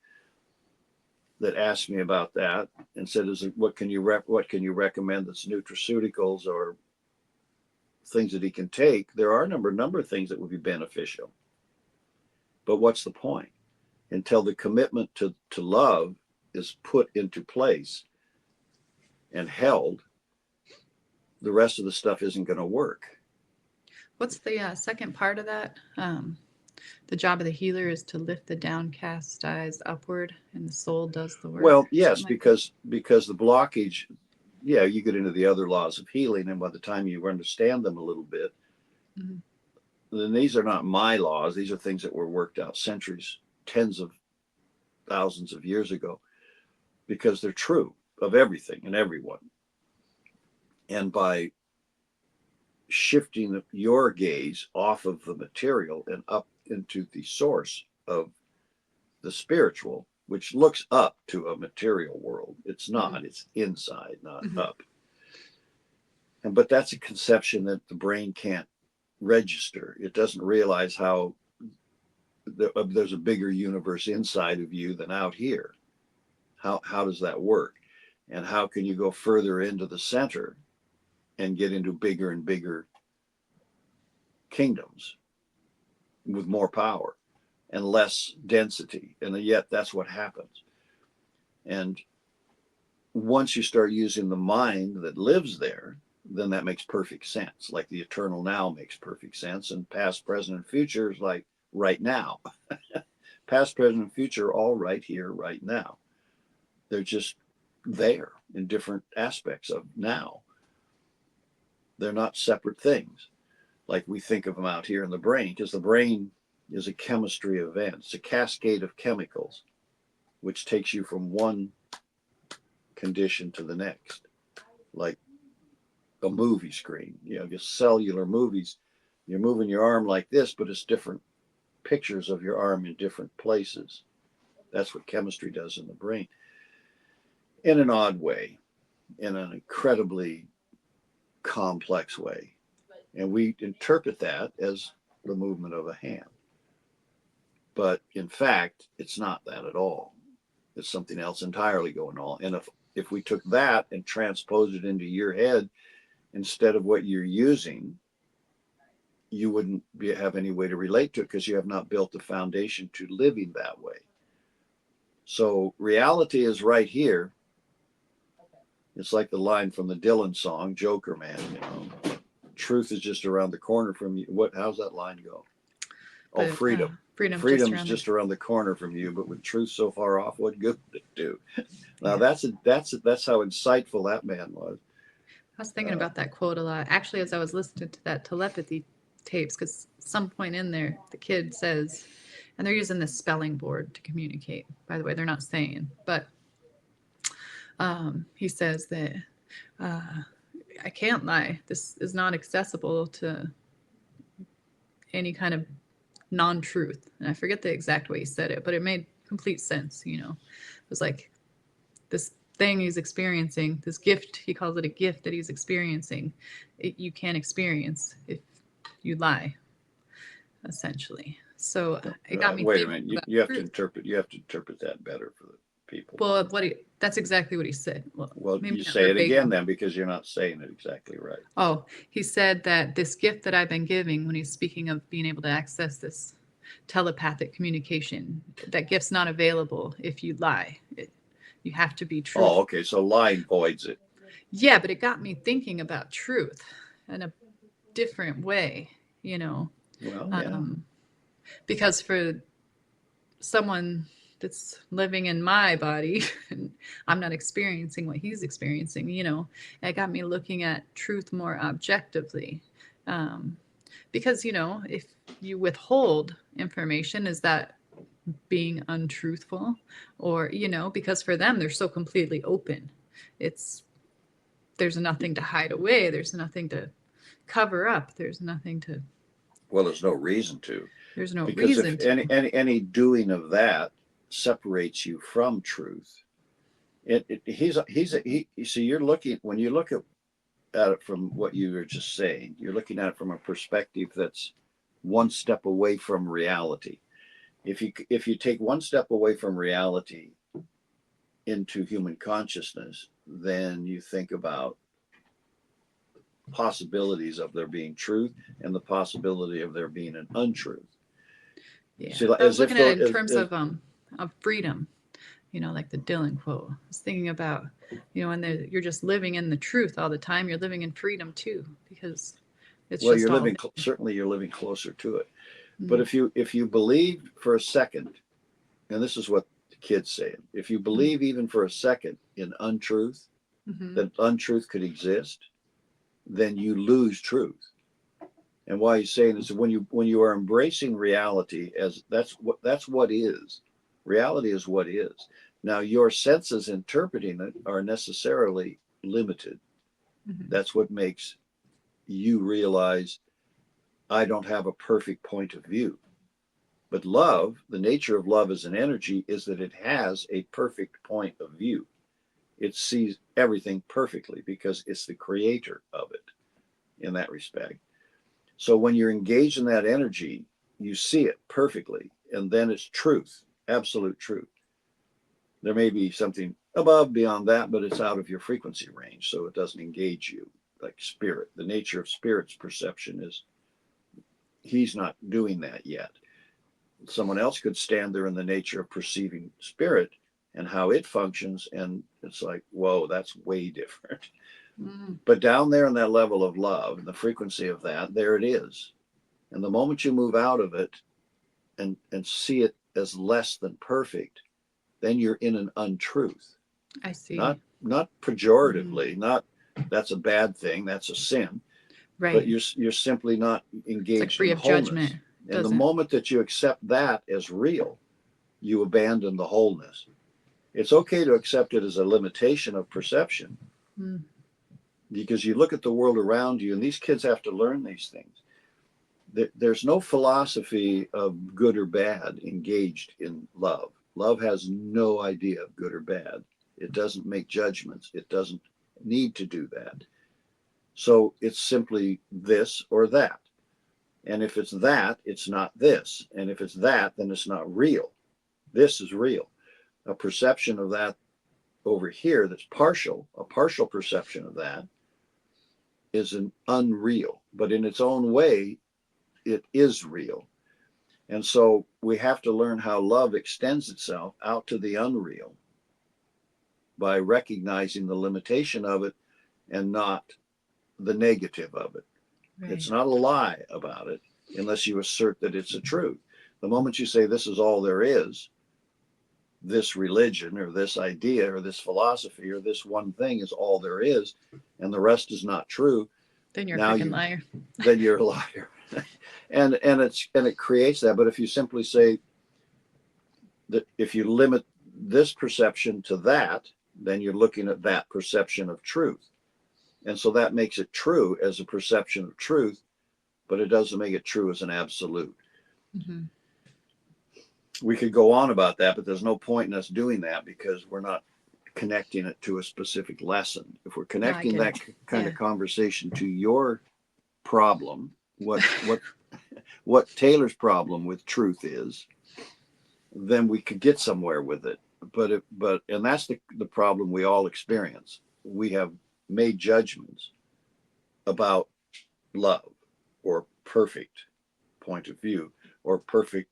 that asked me about that and said, "Is it, what can you recommend that's nutraceuticals or things that he can take?" There are a number of things that would be beneficial. But what's the point? Until the commitment to love is put into place and held, the rest of the stuff isn't going to work. What's the second part of that? The job of the healer is to lift the downcast eyes upward, and the soul does the work. Well, yes, Something like that. because the blockage, yeah, you get into the other laws of healing, and by the time you understand them a little bit, Mhm. then these are not my laws. These are things that were worked out centuries, tens of thousands of years ago, because they're true of everything and everyone. And by shifting your gaze off of the material and up into the source of the spiritual, which looks up to a material world. It's Mhm. not, it's inside, not Mhm. up. And but that's a conception that the brain can't register. It doesn't realize how there's a bigger universe inside of you than out here. How does that work? And how can you go further into the center and get into bigger and bigger kingdoms with more power and less density? And yet that's what happens. And once you start using the mind that lives there, then that makes perfect sense. Like the eternal now makes perfect sense, and past, present, and future is like right now. Past, present, and future are all right here, right now. They're just there in different aspects of now. They're not separate things like we think of them out here in the brain, because the brain is a chemistry event. It's a cascade of chemicals, which takes you from one condition to the next, like a movie screen. You know, just cellular movies. You're moving your arm like this, but it's different pictures of your arm in different places. That's what chemistry does in the brain. In an odd way, in an incredibly complex way. And we interpret that as the movement of a hand. But in fact, it's not that at all. It's something else entirely going on. And if we took that and transposed it into your head instead of what you're using, you wouldn't have any way to relate to it because you have not built the foundation to living that way. So reality is right here. It's like the line from the Dylan song, Joker Man, you know, truth is just around the corner from you. How's that line go? Oh, freedom. Freedom's just around the corner from you, but with truth so far off, what good would it do? Now that's how insightful that man was. I was thinking about that quote a lot. Actually, as I was listening to that telepathy tapes, because some point in there, the kid says, and they're using this spelling board to communicate. By the way, they're not saying, but he says that I can't lie. This is not accessible to any kind of non-truth. And I forget the exact way he said it, but it made complete sense. You know, it was like this thing he's experiencing, this gift, he calls it a gift that he's experiencing, you can't experience if you lie, essentially. So it got me wait a minute, you have to interpret that better for the people. Well, that's exactly what he said. Well, you say it again then, because you're not saying it exactly right. Oh, he said that this gift that I've been giving, when he's speaking of being able to access this telepathic communication, that gift's not available if you lie. You have to be true. Oh, okay. So lying voids it. Yeah, but it got me thinking about truth in a different way, you know. Well, yeah. Because for someone that's living in my body and I'm not experiencing what he's experiencing, you know, it got me looking at truth more objectively. Because, you know, if you withhold information, is that being untruthful? Or, you know, because for them, they're so completely open. There's nothing to hide away. There's nothing to cover up. There's nothing to. Well, there's no reason to. There's no because reason if to. any doing of that separates you from truth. So you're looking, when you look at it from what you were just saying, you're looking at it from a perspective that's one step away from reality. If you take one step away from reality into human consciousness, then you think about possibilities of there being truth and the possibility of there being an untruth. Yeah, see, I was looking at it in terms of freedom, you know, like the Dylan quote. I was thinking about, you know, when you're just living in the truth all the time, you're living in freedom too, because it's well, you're living certainly you're living closer to it. Mm-hmm. But if you believe for a second, and this is what the kids say, if you believe even for a second in untruth, that untruth could exist, then you lose truth. And why he's saying is when you are embracing reality as that's what is. Reality is what is. Now your senses interpreting it are necessarily limited. That's what makes you realize I don't have a perfect point of view. But love, the nature of love as an energy is that it has a perfect point of view. It sees everything perfectly because it's the creator of it in that respect. So when you're engaged in that energy, you see it perfectly, and then it's truth, absolute truth. There may be something above, beyond that, but it's out of your frequency range, so it doesn't engage you like spirit. The nature of spirit's perception is he's not doing that yet. Someone else could stand there in the nature of perceiving spirit and how it functions, and it's like, whoa, that's way different. But down there in that level of love and the frequency of that, there it is. And the moment you move out of it and see it as less than perfect, then you're in an untruth. I see. Not pejoratively, not that's a bad thing, that's a sin. Right. But you're simply not engaged like free in of wholeness. Judgment. And the moment that you accept that as real, you abandon the wholeness. It's okay to accept it as a limitation of perception. Because you look at the world around you, and these kids have to learn these things. There's no philosophy of good or bad engaged in love. Love has no idea of good or bad. It doesn't make judgments. It doesn't need to do that. So it's simply this or that. And if it's that, it's not this. And if it's that, then it's not real. This is real. a perception of that over here that's partial, a partial perception of that is an unreal, but in its own way, it is real. And so we have to learn how love extends itself out to the unreal by recognizing the limitation of it and not the negative of it. Right. It's not a lie about it unless you assert that it's a truth. The moment you say this is all there is, this religion or this idea or this philosophy or this one thing is all there is, and the rest is not true, Then you're a now freaking liar. then you're a liar. and it creates that. But if you simply say that, if you limit this perception to that, then you're looking at that perception of truth. And so that makes it true as a perception of truth, but it doesn't make it true as an absolute. Mm-hmm. We could go on about that, but there's no point in us doing that because we're not connecting it to a specific lesson. If we're connecting that kind of conversation to your problem, what Taylor's problem with truth is, then we could get somewhere with it. And that's the problem we all experience. We have made judgments about love or perfect point of view or perfect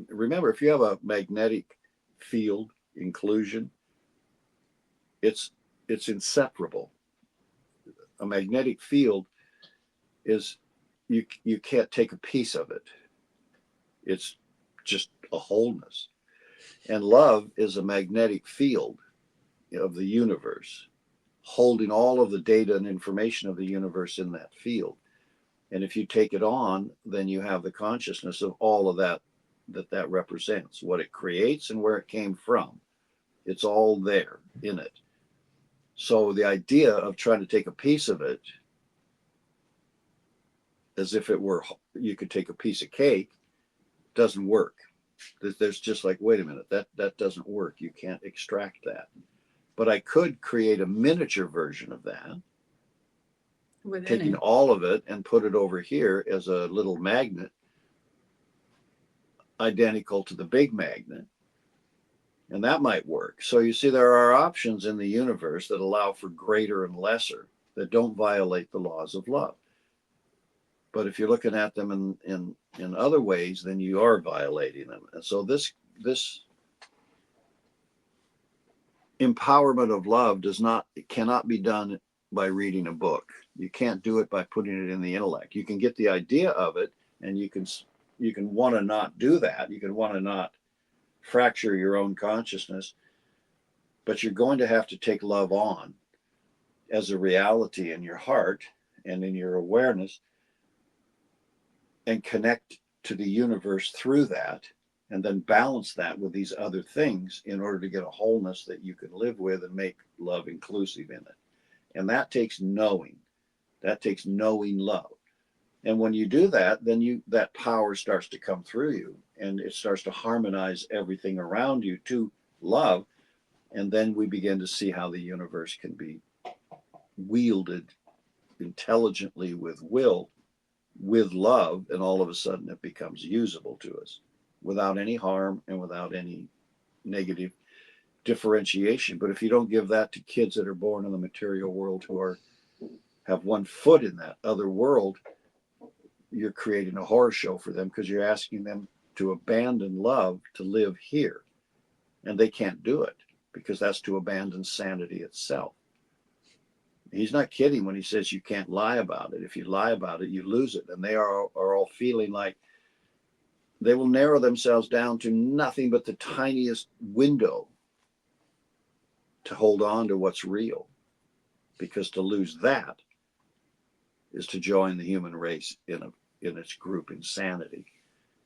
remember, if you have a magnetic field inclusion, it's inseparable. A magnetic field is, you can't take a piece of it. It's just a wholeness. And love is a magnetic field of the universe, holding all of the data and information of the universe in that field. And if you take it on, then you have the consciousness of all of that represents, what it creates and where it came from. It's all there in it. So the idea of trying to take a piece of it as if it were, you could take a piece of cake, doesn't work. There's just like, wait a minute, that doesn't work. You can't extract that. But I could create a miniature version of that, taking all of it and put it over here as a little magnet, identical to the big magnet. And that might work. So you see, there are options in the universe that allow for greater and lesser, that don't violate the laws of love. But if you're looking at them in other ways, then you are violating them. And so this empowerment of love it cannot be done by reading a book. You can't do it by putting it in the intellect. You can get the idea of it, and you can want to not do that. You can want to not fracture your own consciousness, but you're going to have to take love on as a reality in your heart and in your awareness, and connect to the universe through that, and then balance that with these other things in order to get a wholeness that you can live with and make love inclusive in it. And that takes knowing. That takes knowing love. And when you do that, then that power starts to come through you, and it starts to harmonize everything around you to love. And then we begin to see how the universe can be wielded intelligently with will, with love, and all of a sudden it becomes usable to us without any harm and without any negative differentiation. But if you don't give that to kids that are born in the material world who have one foot in that other world, you're creating a horror show for them, because you're asking them to abandon love to live here. And they can't do it, because that's to abandon sanity itself. He's not kidding when he says you can't lie about it. If you lie about it, you lose it. And they are all feeling like they will narrow themselves down to nothing but the tiniest window to hold on to what's real. Because to lose that is to join the human race in its group insanity.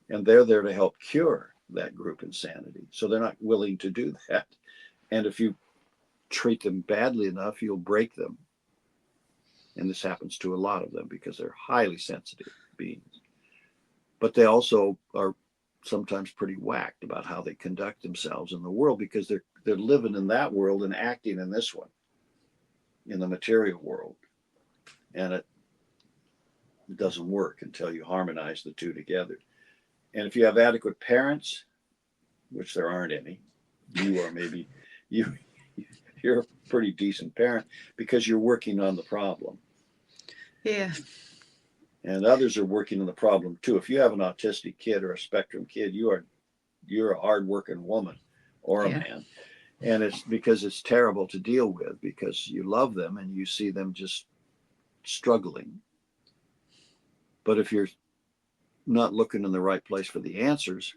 And they're there to help cure that group insanity. So they're not willing to do that. And if you treat them badly enough, you'll break them. And this happens to a lot of them because they're highly sensitive beings. But they also are sometimes pretty whacked about how they conduct themselves in the world, because they're living in that world and acting in this one, in the material world. And it doesn't work until you harmonize the two together. And if you have adequate parents, which there aren't any, you are maybe you you're a pretty decent parent because you're working on the problem. Yeah. And others are working on the problem too. If you have an autistic kid or a spectrum kid, you're a hardworking woman or a Yeah. man. And it's because it's terrible to deal with because you love them and you see them just struggling. But if you're not looking in the right place for the answers,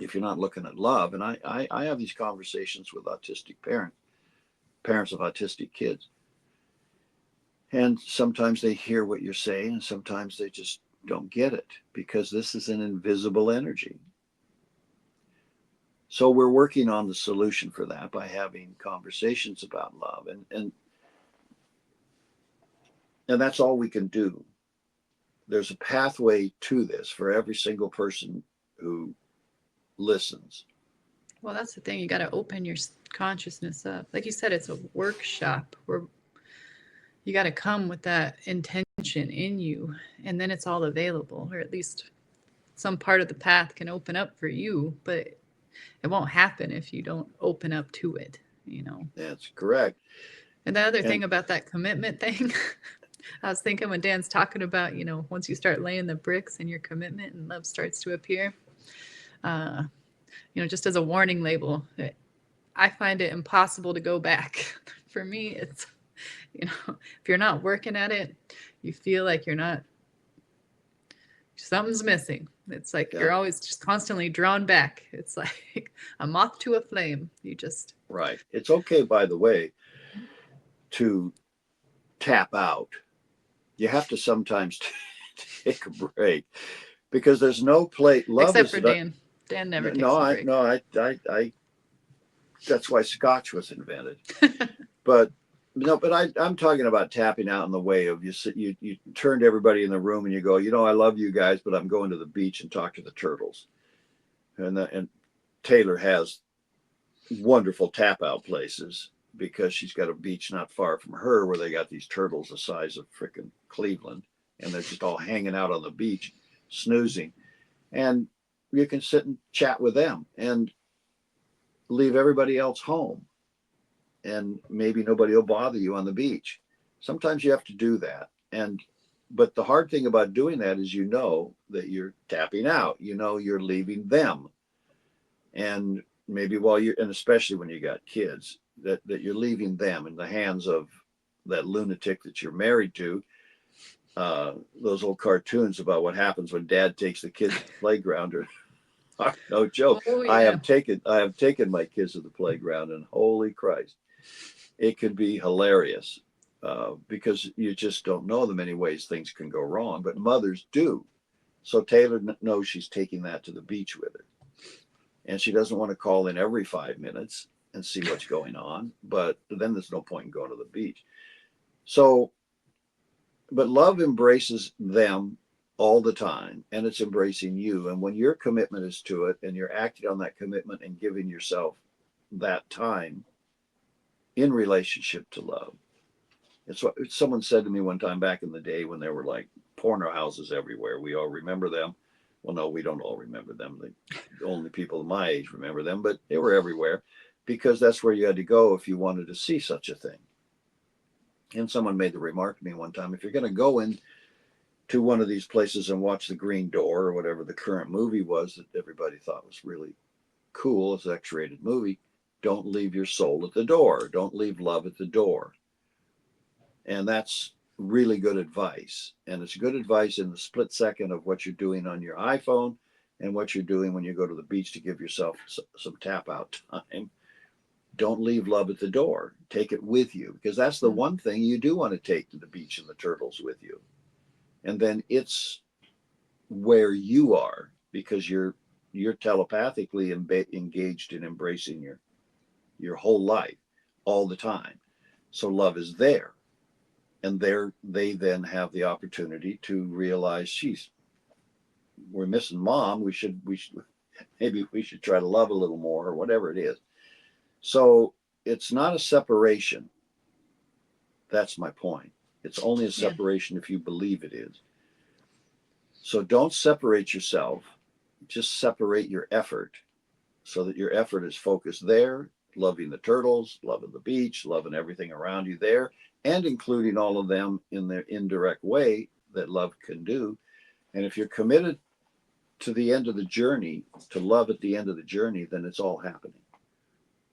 if you're not looking at love, and I have these conversations with autistic parents of autistic kids, and sometimes they hear what you're saying, and sometimes they just don't get it because this is an invisible energy. So we're working on the solution for that by having conversations about love, and that's all we can do. There's a pathway to this for every single person who listens. Well, that's the thing. You got to open your consciousness up. Like you said, it's a workshop where you got to come with that intention in you, and then it's all available, or at least some part of the path can open up for you, but it won't happen if you don't open up to it, you know. That's correct. And the other And thing about that commitment thing, I was thinking when Dan's talking about, once you start laying the bricks and your commitment and love starts to appear, uh, just as a warning label, I find it impossible to go back. For me, it's, if you're not working at it, you feel like you're not, something's missing. It's like yeah, you're always just constantly drawn back. It's like a moth to a flame. You just, right. It's okay, by the way, to tap out. You have to sometimes take a break because there's no place. Love except is for not, Dan. Dan never no, takes a break. I. That's why Scotch was invented. But no, but I'm talking about tapping out in the way of you turn to everybody in the room and you go, I love you guys, but I'm going to the beach and talk to the turtles. And Taylor has wonderful tap out places because she's got a beach not far from her where they got these turtles the size of frickin' Cleveland, and they're just all hanging out on the beach, snoozing. And you can sit and chat with them and leave everybody else home, and maybe nobody will bother you on the beach. Sometimes you have to do that. But the hard thing about doing that is that you're tapping out. You're leaving them. And maybe and especially when you got kids, that you're leaving them in the hands of that lunatic that you're married to. Those old cartoons about what happens when dad takes the kids to the playground are no joke. Oh, I yeah. have taken my kids to the playground, and holy Christ, it can be hilarious because you just don't know the many ways things can go wrong, but mothers do. So Taylor knows she's taking that to the beach with her, and she doesn't want to call in every 5 minutes and see what's going on. But then there's no point in going to the beach. So, but love embraces them all the time, and it's embracing you. And when your commitment is to it, and you're acting on that commitment and giving yourself that time in relationship to love. It's what someone said to me one time back in the day when there were like porno houses everywhere. We all remember them. Well, no, we don't all remember them. The only people my age remember them, but they were everywhere because that's where you had to go if you wanted to see such a thing. And someone made the remark to me one time, if you're going to go in to one of these places and watch The Green Door or whatever the current movie was that everybody thought was really cool, it's an X-rated movie, don't leave your soul at the door. Don't leave love at the door. And that's really good advice. And it's good advice in the split second of what you're doing on your iPhone and what you're doing when you go to the beach to give yourself some tap out time. Don't leave love at the door. Take it with you because that's the one thing you do want to take to the beach and the turtles with you. And then it's where you are because you're telepathically engaged in embracing your whole life all the time. So love is there. And they then have the opportunity to realize, geez, we're missing mom. We should maybe we should try to love a little more or whatever it is. So it's not a separation. That's my point. It's only a Yeah. separation if you believe it is. So don't separate yourself. Just separate your effort so that your effort is focused there, loving the turtles, loving the beach, loving everything around you there, and including all of them in their indirect way that love can do. And if you're committed to the end of the journey, to love at the end of the journey, then it's all happening.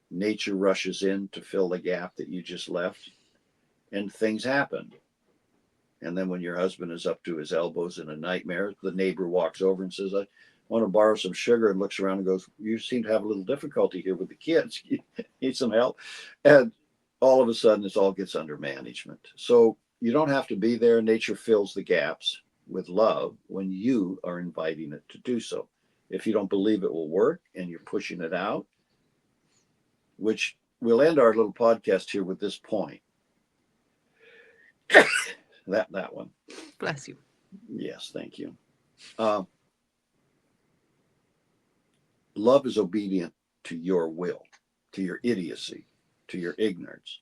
Nature rushes in to fill the gap that you just left, and things happen. And then when your husband is up to his elbows in a nightmare, the neighbor walks over and says, I want to borrow some sugar, and looks around and goes, you seem to have a little difficulty here with the kids. You need some help. And all of a sudden, it all gets under management. So you don't have to be there. Nature fills the gaps with love when you are inviting it to do so. If you don't believe it will work and you're pushing it out, which we'll end our little podcast here with this point. that one. Bless you. Yes, thank you. Uh, love is obedient to your will, to your idiocy, to your ignorance.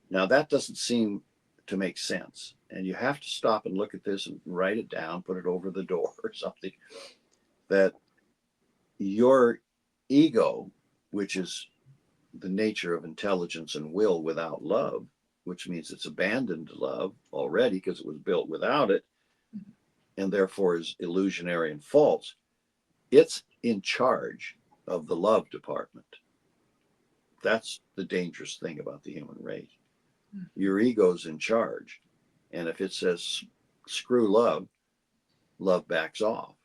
Now, that doesn't seem to make sense. And you have to stop and look at this and write it down, put it over the door or something. That your ego, which is the nature of intelligence and will without love, which means it's abandoned love already because it was built without it and therefore is illusionary and false, it's in charge of the love department. That's the dangerous thing about the human race. Your ego's in charge. And if it says screw love, love backs off.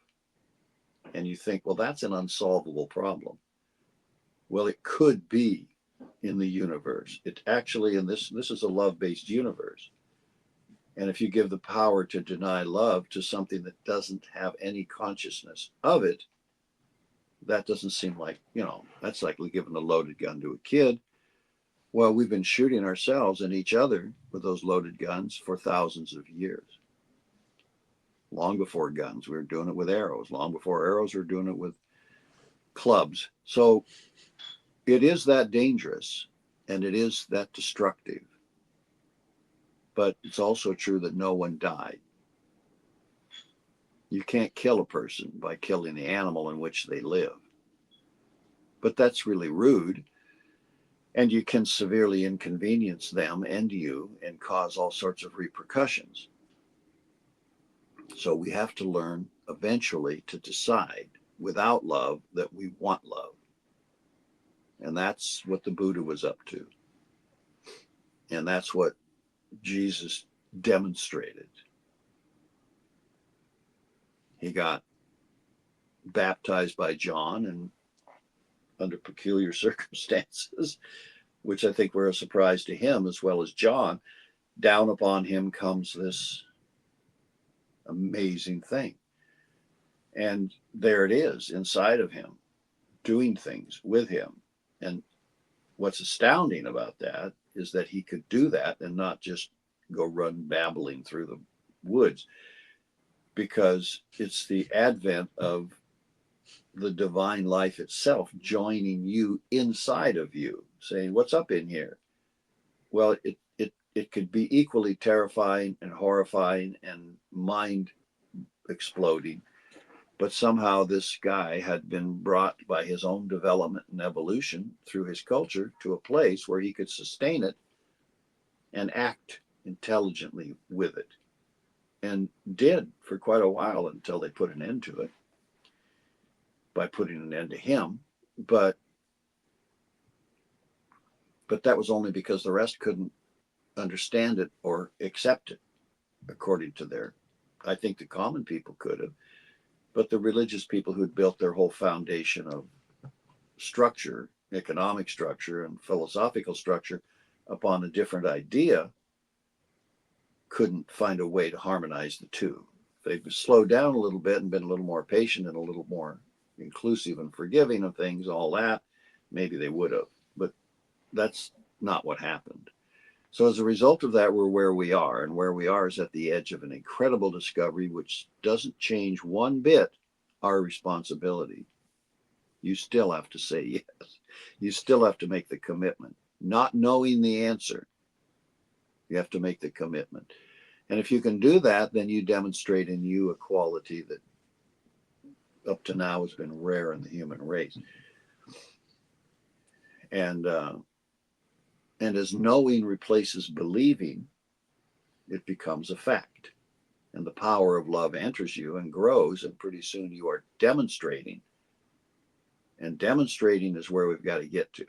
And you think, well, that's an unsolvable problem. Well, it could be in the universe. It actually, in this is a love-based universe. And if you give the power to deny love to something that doesn't have any consciousness of it, that doesn't seem like, that's like giving a loaded gun to a kid. Well, we've been shooting ourselves and each other with those loaded guns for thousands of years. Long before guns, we were doing it with arrows. Long before arrows, we were doing it with clubs. So it is that dangerous and it is that destructive. But it's also true that no one died. You can't kill a person by killing the animal in which they live. But that's really rude. And you can severely inconvenience them and you and cause all sorts of repercussions. So we have to learn eventually to decide without love that we want love. And that's what the Buddha was up to. And that's what Jesus demonstrated. He got baptized by John and under peculiar circumstances, which I think were a surprise to him as well as John. Down upon him comes this amazing thing. And there it is inside of him, doing things with him. And what's astounding about that is that he could do that and not just go run babbling through the woods, because it's the advent of the divine life itself joining you inside of you, saying, what's up in here? Well, it could be equally terrifying and horrifying and mind exploding. But somehow this guy had been brought by his own development and evolution through his culture to a place where he could sustain it and act intelligently with it. And did for quite a while until they put an end to it by putting an end to him. But that was only because the rest couldn't understand it or accept it according to their, I think the common people could have, but the religious people who'd built their whole foundation of structure, economic structure and philosophical structure upon a different idea couldn't find a way to harmonize the two. If they'd slowed down a little bit and been a little more patient and a little more inclusive and forgiving of things, all that, maybe they would have. But that's not what happened. So as a result of that, we're where we are. And where we are is at the edge of an incredible discovery, which doesn't change one bit our responsibility. You still have to say yes. You still have to make the commitment. Not knowing the answer, you have to make the commitment. And if you can do that, then you demonstrate in you a quality that up to now has been rare in the human race. And as knowing replaces believing, it becomes a fact. And the power of love enters you and grows, and pretty soon you are demonstrating. And demonstrating is where we've got to get to,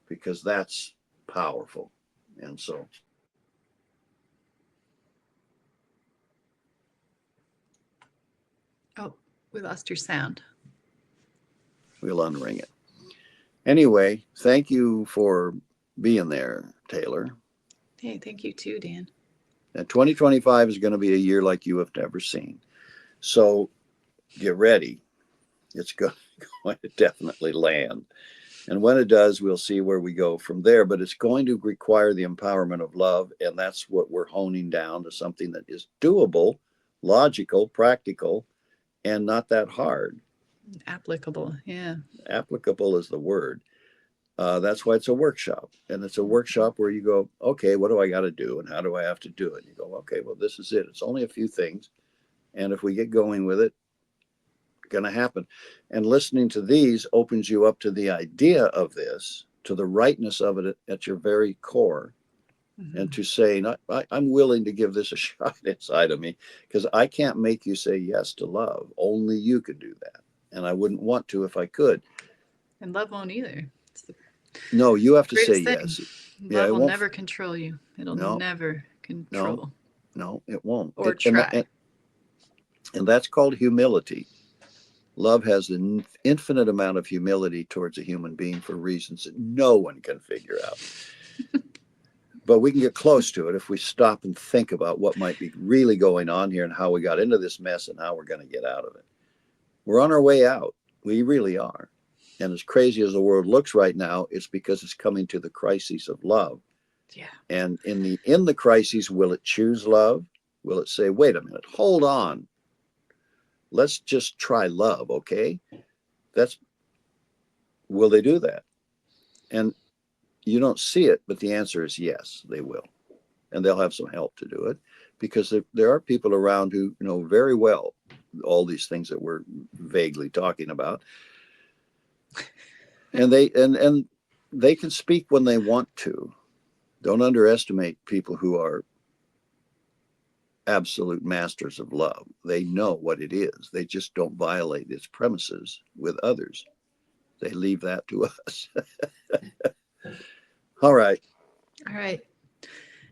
because that's powerful. And so Oh, we lost your sound. we'll unring it. Anyway, thank you for being there, Taylor. Hey, thank you too, Dan. And 2025 is going to be a year like you have never seen. So get ready. It's going to definitely land. And when it does, we'll see where we go from there. But it's going to require the empowerment of love. And that's what we're honing down to, something that is doable, logical, practical, and not that hard. Applicable. Yeah. Applicable is the word. That's why it's a workshop. And it's a workshop where you go, okay, what do I got to do? And how do I have to do it? And you go, okay, well, this is it. It's only a few things. And if we get going with it, it's going to happen. And listening to these opens you up to the idea of this, to the rightness of it at your very core. Mm-hmm. And to say, I'm willing to give this a shot inside of me, because I can't make you say yes to love. Only you could do that. And I wouldn't want to if I could. And love won't either. No, you have to say yes. Love will never control you. It'll never control. No, it won't. Or try. And that's called humility. Love has an infinite amount of humility towards a human being for reasons that no one can figure out. But we can get close to it if we stop and think about what might be really going on here and how we got into this mess and how we're going to get out of it. We're on our way out. We really are. And as crazy as the world looks right now, it's because it's coming to the crises of love. Yeah. And in the crises, will it choose love? Will it say, wait a minute, hold on. Let's just try love, okay? Will they do that? And you don't see it, but the answer is yes, they will. And they'll have some help to do it, because there are people around who know very well all these things that we're vaguely talking about. And they can speak when they want to. Don't underestimate people who are absolute masters of love. They know what it is. They just don't violate its premises with others. They leave that to us. All right. All right.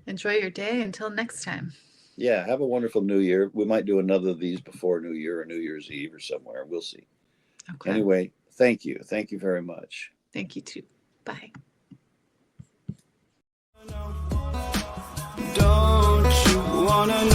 Enjoy your day until next time. Yeah. Have a wonderful New Year. We might do another of these before New Year or New Year's Eve or somewhere. We'll see. Okay. Anyway, thank you. Thank you very much. Thank you too. Bye. Don't you wanna know?